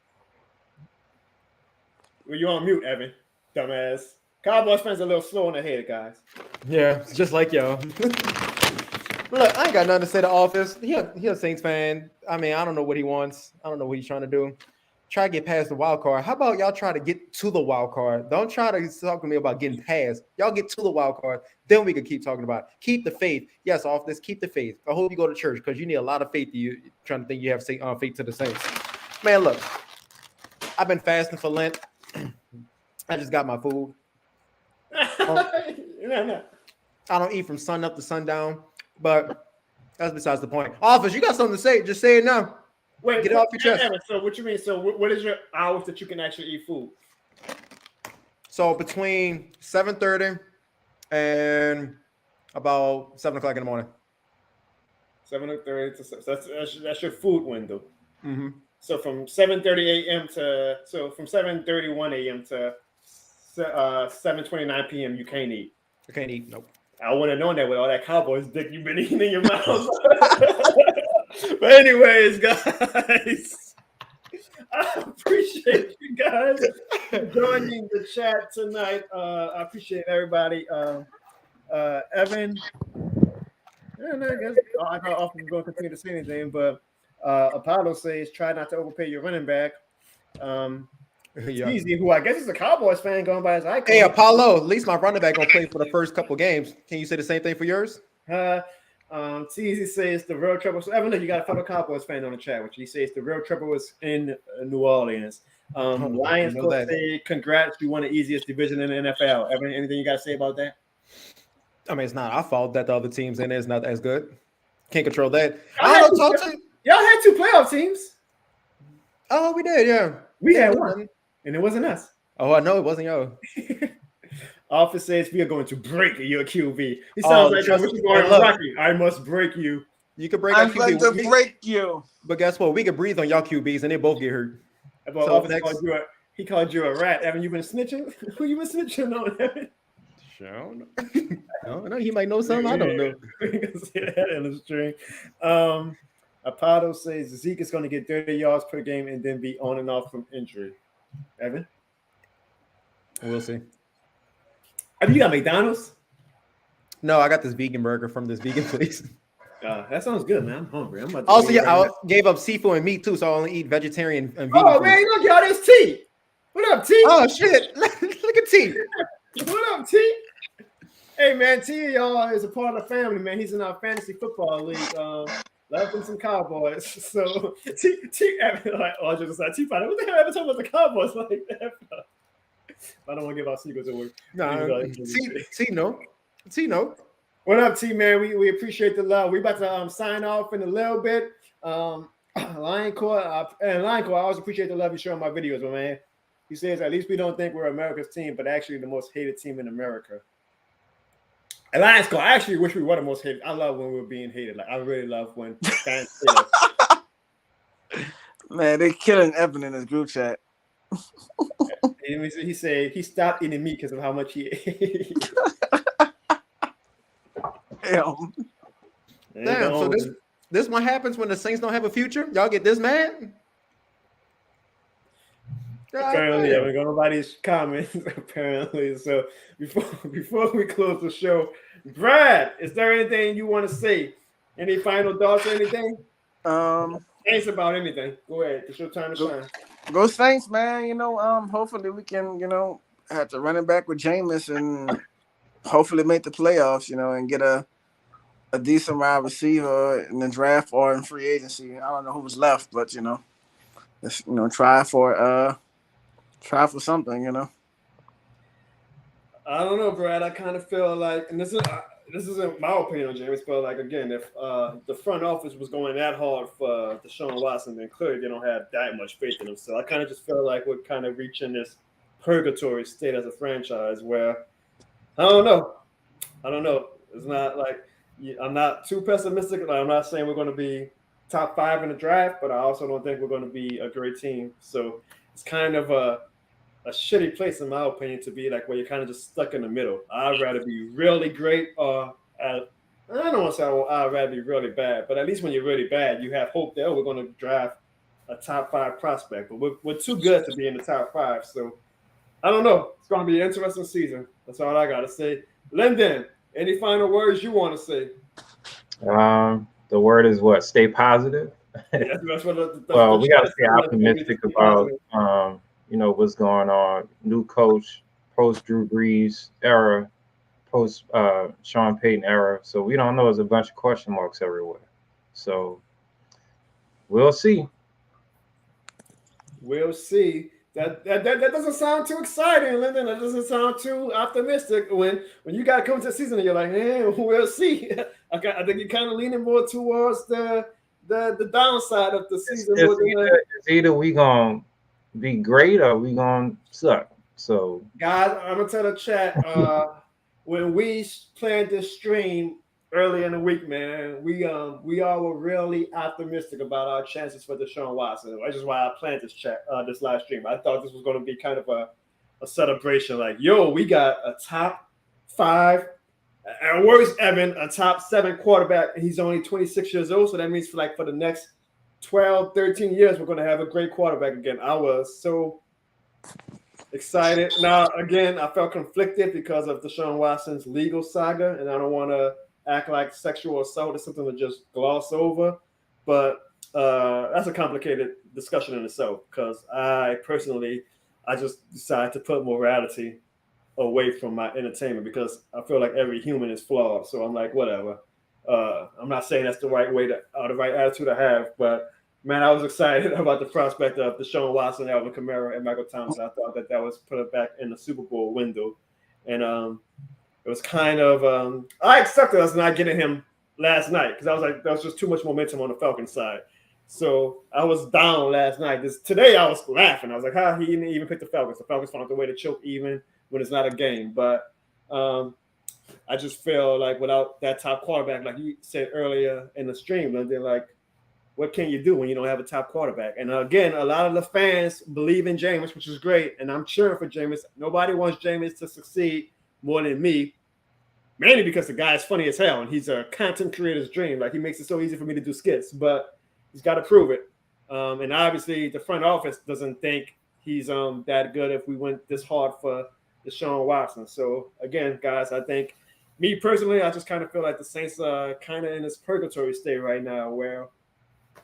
Well, you're on mute, Evan, dumbass. Cowboys fans are a little slow on the head, guys. Yeah, just like y'all. Look, I ain't got nothing to say to Office. He a Saints fan. I mean, I don't know what he wants. I don't know what he's trying to do. Try to get past the wild card. How about y'all try to get to the wild card? Don't try to talk to me about getting past. Y'all get to the wild card, then we can keep talking about it. Keep the faith. Yes, Office, keep the faith. I hope you go to church because you need a lot of faith. You trying to think you have faith to the Saints. Man, look, I've been fasting for Lent. I just got my food. I don't eat from sun up to sundown, but that's besides the point. Office, you got something to say? Just say it now. Wait, get it off your chest. Evan, so what you mean? So what is your hours that you can actually eat food? So between 7:30 and about 7 o'clock in the morning. 7:30 to that's your food window. Mm-hmm. So from 7:30 a.m. from 7:31 a.m. to 7:29 p.m. you can't eat. I can't eat. Nope. I wouldn't have known that with all that Cowboys dick you've been eating in your mouth. But anyways, guys, I appreciate you guys joining the chat tonight. I appreciate everybody. Evan, I guess I don't often going to continue to say anything, but Apollo says try not to overpay your running back. Easy, who I guess is a Cowboys fan going by his icon. Hey, Apollo, at least my running back gonna play for the first couple games. Can you say the same thing for yours? Teasy says the real trouble. So Evan, you got a fellow Cowboys fan on the chat, which he says the real trouble was in New Orleans. Lions coach say congrats, you won the easiest division in the NFL. Evan, anything you got to say about that? I mean, it's not our fault that the other teams in there is not as good. Can't control that. Y'all had two playoff teams. Oh, we did, yeah. We had one, and it wasn't us. Oh, I know it wasn't y'all. Office says we are going to break your QB. He sounds like what you going Rocky. I must break you. You could break our I'm going QB to with me, break you. but guess what? We could breathe on y'all QBs and they both get hurt. About So Officer he called you a rat. Evan, you been snitching? Who you been snitching on, Evan? Sure, I don't know. I don't know. He might know something I don't know. We can see that in the string. Apado says Zeke is going to get 30 yards per game and then be on and off from injury. Evan? We'll see. Have you got McDonald's? No, I got this vegan burger from this vegan place. That sounds good, man. I'm hungry. I'm about to Also, eat yeah, right I now. gave up seafood and meat too, so I only eat vegetarian and vegan. Oh, food. man, you don't get all this tea. What up, T? Oh, shit. Look at T. What up, T? Hey, man, T, y'all, is a part of the family, man. He's in our fantasy football league. Love him some Cowboys. So, T, like, oh, just like, T, what the hell ever talking about the Cowboys like that? I don't want to give our secrets away. Nah, T, no. What up, T, man? We appreciate the love. We about to sign off in a little bit. Lioncore, I always appreciate the love you show on my videos, but man. He says, at least we don't think we're America's team, but actually the most hated team in America. And Lioncore, I actually wish we were the most hated. I love when we're being hated. Like, I really love when fans say that. Man, they killing Evan in his group chat. He said he stopped eating meat because of how much he ate. Damn. So this one happens when the Saints don't have a future? Y'all get this mad? Apparently, I haven't got nobody's comments. Apparently, so before we close the show, Brad, is there anything you want to say? Any final thoughts or anything? Thanks about anything. Go ahead. It's your time to shine. Go Saints, man. You know, hopefully we can, have to run it back with Jameis and hopefully make the playoffs, and get a decent wide receiver in the draft or in free agency. I don't know who's left, but let's try for something. I don't know, Brad. I kind of feel like, and this isn't my opinion on James, but like again, if the front office was going that hard for Deshaun Watson, then clearly they don't have that much faith in him. So I kind of just feel like we're kind of reaching this purgatory state as a franchise where I don't know. It's not like I'm not too pessimistic. Like, I'm not saying we're going to be top 5 in the draft, but I also don't think we're going to be a great team. So it's kind of a shitty place, in my opinion, to be like where you're kind of just stuck in the middle. I'd rather be really great, or I don't want to say I'd rather be really bad, but at least when you're really bad, you have hope that we're going to draft a top 5 prospect. But we're too good to be in the top 5. So I don't know. It's going to be an interesting season. That's all I got to say. Lyndon, any final words you want to say? The word is what? Stay positive. That's what well, we got to stay optimistic about what's going on. New coach, post Drew Brees era, post Sean Payton era. So we don't know. There's a bunch of question marks everywhere. So we'll see. We'll see. That doesn't sound too exciting, Lyndon. That doesn't sound too optimistic. When you got to come to the season and you're like, hey, we'll see. I think you're kind of leaning more towards the downside of the season. It's either we gonna be great or we gonna suck. So guys, I'm gonna tell the chat when we planned this stream early in the week, man, we all were really optimistic about our chances for Deshaun Watson. Which is why I planned this live stream. I thought this was going to be kind of a celebration, like, yo, we got a top 5, at worst, Evan, a top 7 quarterback, and he's only 26 years old. So that means for the next 12, 13 years, we're going to have a great quarterback again. I was so excited. Now, again, I felt conflicted because of Deshaun Watson's legal saga, and I don't want to act like sexual assault is something to just gloss over, but that's a complicated discussion in itself, because I just decided to put morality away from my entertainment, because I feel like every human is flawed. So I'm like, whatever. I'm not saying that's the right way the right attitude to have, but man, I was excited about the prospect of Deshaun Watson, Alvin Kamara, and Michael Thomas. I thought that was put back in the Super Bowl window, and it was kind of I accepted us not getting him last night, because I was like, there was just too much momentum on the Falcons side. So I was down last night. Today I was laughing. I was like, he didn't even pick the Falcons. The Falcons found a way to choke even when it's not a game. But I I just feel like without that top quarterback, like you said earlier in the stream, they're like, what can you do when you don't have a top quarterback? And again, a lot of the fans believe in Jameis, which is great, and I'm cheering for Jameis. Nobody wants Jameis to succeed more than me, mainly because the guy is funny as hell, and he's a content creator's dream. Like, he makes it so easy for me to do skits, but he's got to prove it. And obviously, the front office doesn't think he's that good if we went this hard for Deshaun Watson. So, again, guys, I think me personally, I just kind of feel like the Saints are kind of in this purgatory state right now where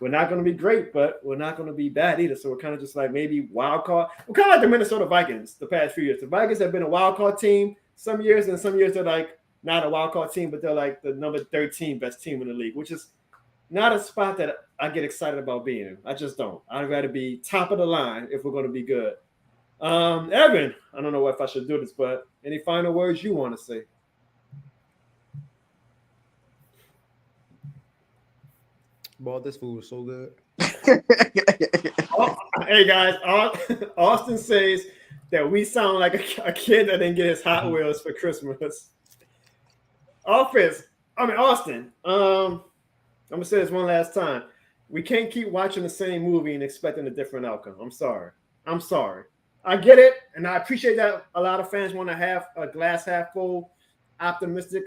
we're not going to be great, but we're not going to be bad either. So we're kind of just like maybe wild card. We're kind of like the Minnesota Vikings the past few years. The Vikings have been a wild card team some years, and some years they're like not a wild card team, but they're like the number 13 best team in the league, which is not a spot that I get excited about being in. I just don't. I'd rather be top of the line if we're going to be good. Evan, I don't know if I should do this, but any final words you want to say? Boy, this food is so good. Hey guys, Austin says that we sound like a kid that didn't get his Hot Wheels for Christmas. Austin, I'm gonna say this one last time. We can't keep watching the same movie and expecting a different outcome. I'm sorry. I get it, and I appreciate that a lot of fans want to have a glass half full, optimistic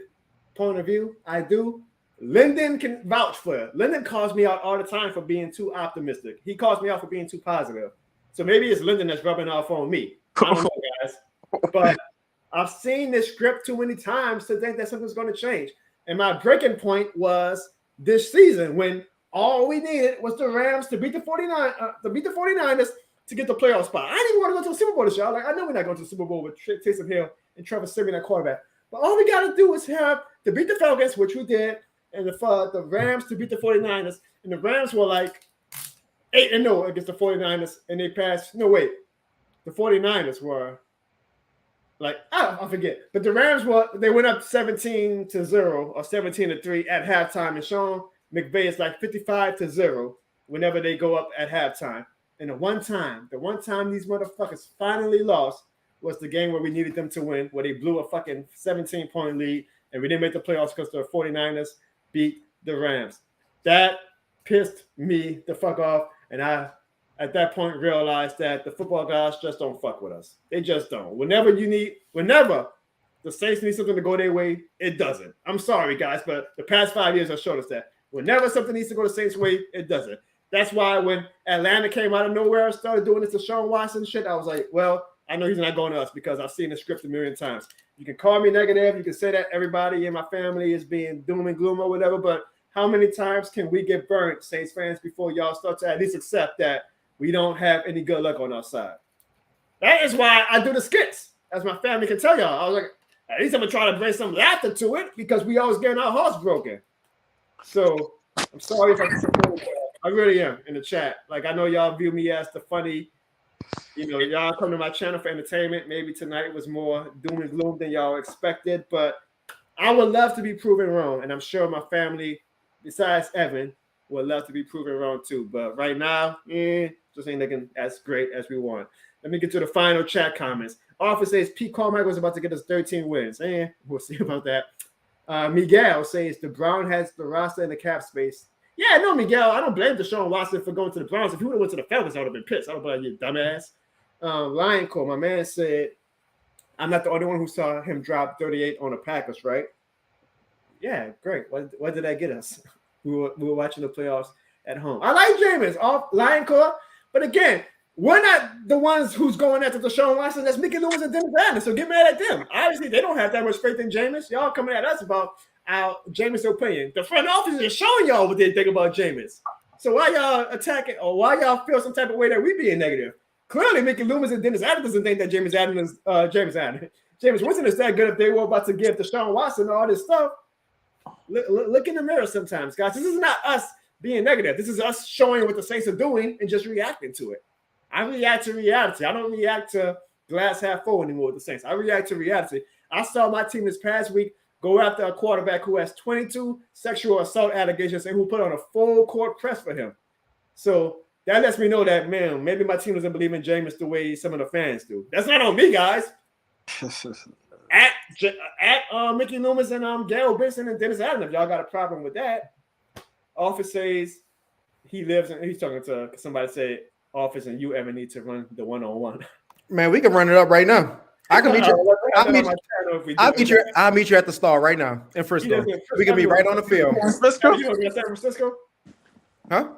point of view. I do. Lyndon can vouch for it. Lyndon calls me out all the time for being too optimistic. He calls me out for being too positive. So maybe it's Lyndon that's rubbing off on me. I don't know, guys. But I've seen this script too many times to think that something's going to change. And my breaking point was this season when all we needed was the Rams to beat the 49ers to get the playoff spot. I didn't even want to go to the Super Bowl this year. Like, I know we're not going to the Super Bowl with Taysom Hill and Trevor Siemian at quarterback. But all we got to do is have to beat the Falcons, which we did, and the Rams to beat the 49ers. And the Rams were like 8-0 against the 49ers, and they passed. No, wait. The 49ers were like, I forget. But the Rams they went up 17-0 or 17-3 at halftime. And Sean McVay is like 55-0 whenever they go up at halftime. And the one time these motherfuckers finally lost was the game where we needed them to win, where they blew a fucking 17-point lead, and we didn't make the playoffs because the 49ers beat the Rams. That pissed me the fuck off, and I, at that point, realized that the football guys just don't fuck with us. They just don't. Whenever the Saints need something to go their way, it doesn't. I'm sorry, guys, but the past 5 years have showed us that. Whenever something needs to go the Saints' way, it doesn't. That's why when Atlanta came out of nowhere and started doing this Deshaun Watson shit, I was like, well, I know he's not going to us because I've seen the script a million times. You can call me negative. You can say that everybody in my family is being doom and gloom or whatever, but how many times can we get burnt, Saints fans, before y'all start to at least accept that we don't have any good luck on our side? That is why I do the skits, as my family can tell y'all. I was like, at least I'm going to try to bring some laughter to it because we always getting our hearts broken. So I'm sorry if I really am in the chat. Like, I know y'all view me as the funny, y'all come to my channel for entertainment. Maybe tonight was more doom and gloom than y'all expected, but I would love to be proven wrong. And I'm sure my family, besides Evan, would love to be proven wrong too. But right now, just ain't looking as great as we want. Let me get to the final chat comments. Office says Pete Carmichael is about to get us 13 wins. We'll see about that. Miguel says the Brown has the roster and the cap space. Yeah, no, Miguel, I don't blame Deshaun Watson for going to the Browns. If he would have went to the Falcons, I would have been pissed. I would have been like, you dumbass. Lion Cole, my man said, I'm not the only one who saw him drop 38 on the Packers, right? Yeah, great. What did that get us? We were watching the playoffs at home. I like Jameis off Lion Cole, but again, we're not the ones who's going after Deshaun Watson. That's Mickey Lewis and Dennis Adams. So get mad at them. Obviously, they don't have that much faith in Jameis. Y'all coming at us about our Jameis opinion. The front office is showing y'all what they think about Jameis. So why y'all attacking or why y'all feel some type of way that we being negative? Clearly, Mickey Loomis and Dennis Adams doesn't think that Jameis Winston is that good if they were about to give Deshaun Watson all this stuff. Look in the mirror sometimes, guys. This is not us being negative. This is us showing what the Saints are doing and just reacting to it. I react to reality. I don't react to glass half full anymore with the Saints. I react to reality. I saw my team this past week go after a quarterback who has 22 sexual assault allegations and who put on a full court press for him. So that lets me know that, man, maybe my team doesn't believe in Jameis the way some of the fans do. That's not on me, guys. at Mickey Loomis and Gail Benson and Dennis Allen. If y'all got a problem with that, Office says he lives and he's talking to somebody. Say Office and you ever need to run the 1-on-1. Man, we can run it up right now. I can meet you. I'll meet you at the stall right now in Frisco. We can be right on the field. Frisco? You want to go to San Francisco? Huh?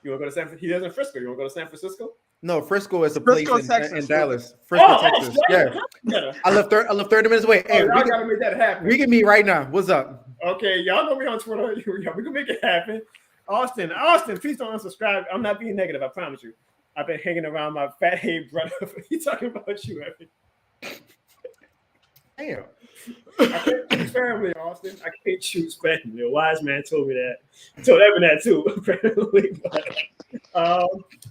You want to go to San Francisco? He lives in Frisco. You want to go to San Francisco? No, Frisco is a place in Dallas. Frisco, Texas. Yeah. I live 30 minutes away. Hey, y'all gotta make that happen. We can meet right now. What's up? Okay, y'all know me on Twitter. We can make it happen. Austin, please don't unsubscribe. I'm not being negative. I promise you. I've been hanging around my fat head brother. He's talking about you, Evan. Damn. I can't choose family, Austin. I can't choose family. A wise man told me that. I told Evan that too, apparently.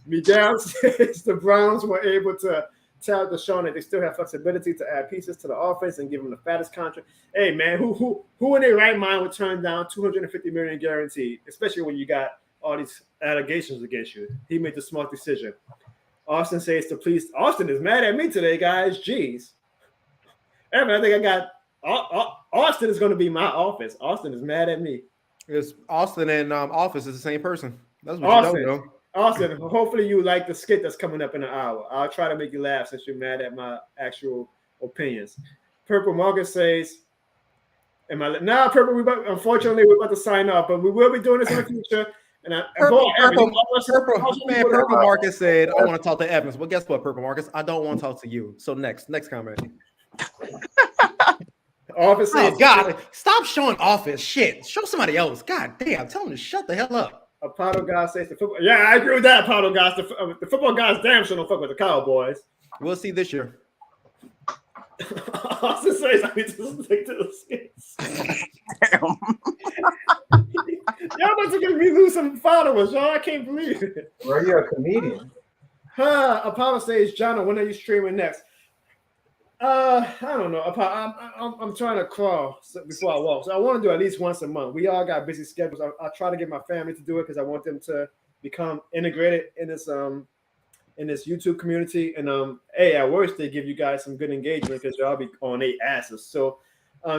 Miguel says the Browns were able to tell Deshaun that they still have flexibility to add pieces to the offense and give him the fattest contract. Hey man, who in their right mind would turn down $250 million guaranteed, especially when you got all these allegations against you? He made the smart decision. Austin says to please. Austin is mad at me today, guys. Jeez. Evan, I think I got Austin is going to be my office. Austin is mad at me. It's Austin and Office is the same person. That's what Austin, you don't know. Austin, hopefully you like the skit that's coming up in an hour. I'll try to make you laugh since you're mad at my actual opinions. Purple Marcus says, Purple, unfortunately, we're about to sign off, but we will be doing this in the future. And Purple Marcus said, I want to talk to Evans. Well, guess what, Purple Marcus? I don't want to talk to you. So next comment. Office says, oh God, stop showing Office. Shit, show somebody else. God damn, tell him to shut the hell up. Apollo guy says the football. Yeah, I agree with that. Apollo guys, the football guys damn sure don't fuck with the Cowboys. We'll see this year. Austin says I need to stick to the skits. Damn. Y'all about to get me lose some followers, y'all. I can't believe it. Bro, you're a comedian. Apollo says, John, when are you streaming next? I don't know. I'm trying to crawl before I walk. So I want to do at least once a month. We all got busy schedules. I try to get my family to do it because I want them to become integrated in this YouTube community. And hey, at worst, they give you guys some good engagement because y'all be on their asses. So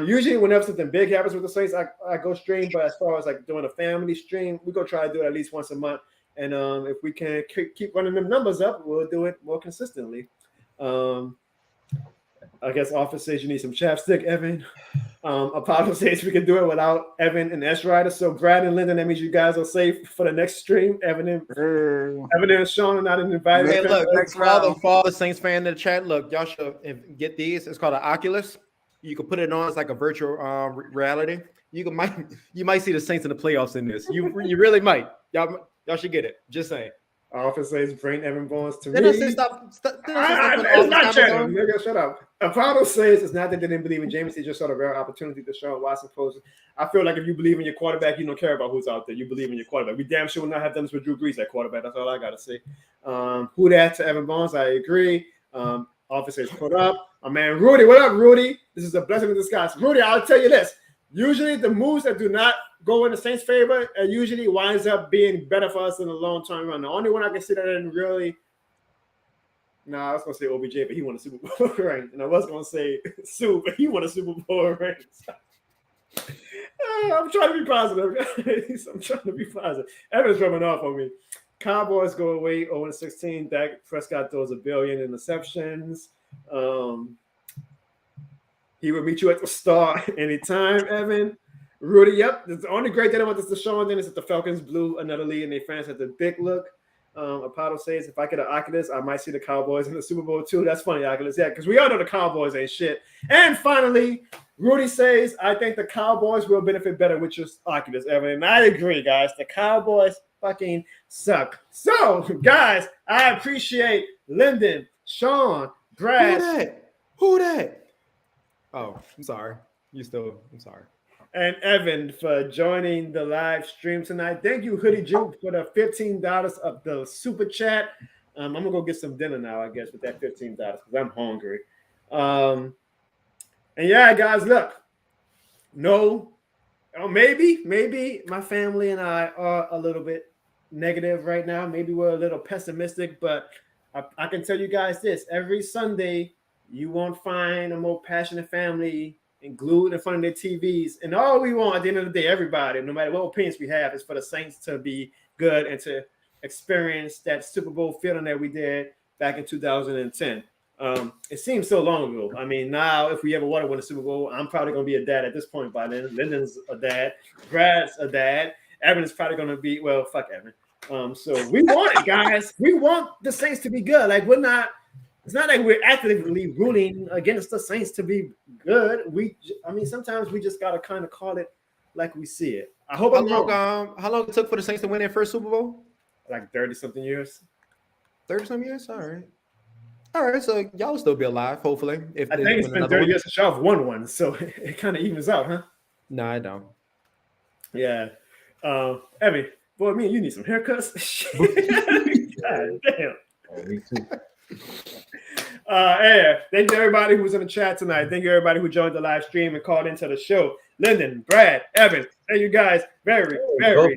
usually whenever something big happens with the Saints, I go stream. But as far as like doing a family stream, we're gonna try to do it at least once a month. And if we can keep running them numbers up, we'll do it more consistently. I guess Office says you need some chapstick, Evan. Apollo says we can do it without Evan and S Rider. So Brad and Lyndon, that means you guys are safe for the next stream. Evan and Sean are not invited. Hey, look, for all the Saints fan in the chat, look, y'all should get these. It's called an Oculus. You can put it on. It's like a virtual reality. You might see the Saints in the playoffs in this. You really might. Y'all should get it. Just saying. Office says bring Evan Barnes to me. It's not channel. Nigga, shut up. Apollo says it's not that they didn't believe in James. They just saw the rare opportunity that Deshaun Watson poses. I feel like if you believe in your quarterback, you don't care about who's out there. You believe in your quarterback. We damn sure will not have done this with Drew Brees at quarterback. That's all I got to say. Who that to Evan Barnes? I agree. Office says put up. My man Rudy. What up, Rudy? This is a blessing in disguise. Rudy, I'll tell you this. Usually the moves that do not go in the Saints' favor usually winds up being better for us in the long-term run. The only one I can see that didn't really I was going to say OBJ, but he won a Super Bowl ring. And I was going to say Sue, but he won a Super Bowl ring. I'm trying to be positive, guys. I'm trying to be positive. Evan's rubbing off on me. Cowboys go away 0-16. Dak Prescott throws a billion interceptions. He will meet you at the start anytime, Evan. Rudy, yep. The only great thing about this Deshaun thing is that the Falcons blew another lead and their fans had the big look. Apollo says, if I get an Oculus, I might see the Cowboys in the Super Bowl too. That's funny, Oculus. Yeah, because we all know the Cowboys ain't shit. And finally, Rudy says, I think the Cowboys will benefit better with your Oculus, Evan. And I agree, guys. The Cowboys fucking suck. So, guys, I appreciate Lyndon, Sean, Brad. Who that? Oh, I'm sorry. I'm sorry. And Evan for joining the live stream tonight. Thank you, Hoodie Juke, for the $15 of the super chat. I'm gonna go get some dinner now, I guess, with that $15 because I'm hungry. And yeah, guys, look, maybe my family and I are a little bit negative right now. Maybe we're a little pessimistic, but I can tell you guys this: every Sunday You won't find a more passionate family and glued in front of their TVs. And all we want at the end of the day, everybody, no matter what opinions we have, is for the Saints to be good and to experience that Super Bowl feeling that we did back in 2010. It seems so long ago. I mean, now if we ever want to win a Super Bowl, I'm probably going to be a dad at this point by then. Lyndon's a dad. Brad's a dad. Evan is probably going to be, well, fuck Evan. So we want it, guys. We want the Saints to be good. Like, it's not like we're actively rooting against the Saints to be good. Sometimes we just got to kind of call it like we see it. I hope I'm wrong. How long it took for the Saints to win their first Super Bowl? Like 30-something years. 30-some years? All right. All right, so y'all will still be alive, hopefully. If I think it's been 30 years since y'all have won one, so it kind of evens out, huh? No, I don't. Yeah. Evie, boy, me and you need some haircuts. God damn. Me too. Yeah. Thank you everybody who was in the chat tonight. Thank you everybody who joined the live stream and called into the show. Lyndon, Brad, Evan, thank you guys very much.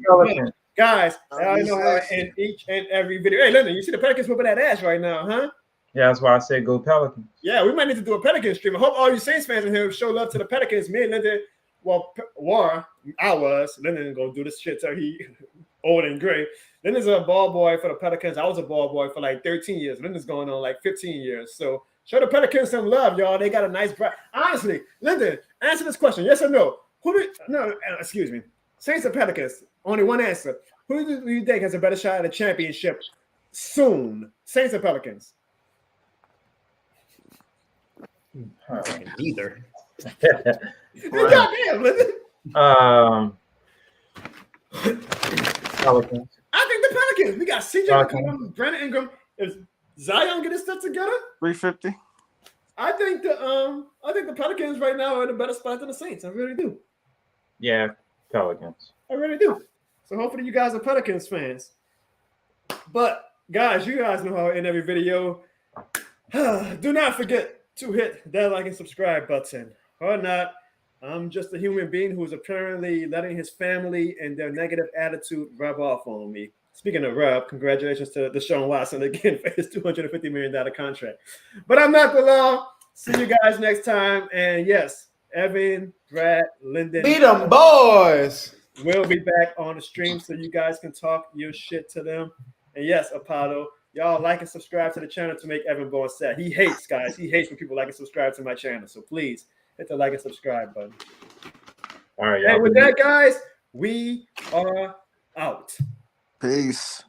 Guys, I know how in each and every video. Hey, Lyndon, you see the Pelicans whipping that ass right now, huh? Yeah, that's why I said go Pelicans. Yeah, we might need to do a Pelicans stream. I hope all you Saints fans in here show love to the Pelicans. Me and Lyndon, Lyndon gonna do this shit till he old and gray. Lyndon's a ball boy for the Pelicans. I was a ball boy for like 13 years. Lyndon's going on like 15 years. So show the Pelicans some love, y'all. They got a nice bright. Honestly, Lyndon, answer this question. Yes or no? Excuse me. Saints or Pelicans? Only one answer. Who do you think has a better shot at a championship soon? Saints or Pelicans? Either. Goddamn, Lyndon. Pelicans. I think the Pelicans. We got CJ McCollum, Brandon Ingram. Is Zion getting stuff together? 350. I think the Pelicans right now are in a better spot than the Saints. I really do. Yeah, Pelicans. I really do. So hopefully you guys are Pelicans fans. But guys, you guys know how in every video, do not forget to hit that like and subscribe button. Or not, I'm just a human being who is apparently letting his family and their negative attitude rub off on me. Speaking of rub, congratulations to Deshaun Watson again for his $250 million contract. But I'm not the law. See you guys next time. And yes, Evan, Brad, Lyndon. Beat them boys. We'll be back on the stream so you guys can talk your shit to them. And yes, Apollo, y'all like and subscribe to the channel to make Evan Bourne sad. He hates, guys. He hates when people like and subscribe to my channel. So please hit the like and subscribe button. All right, and with that, guys, we are out. Peace.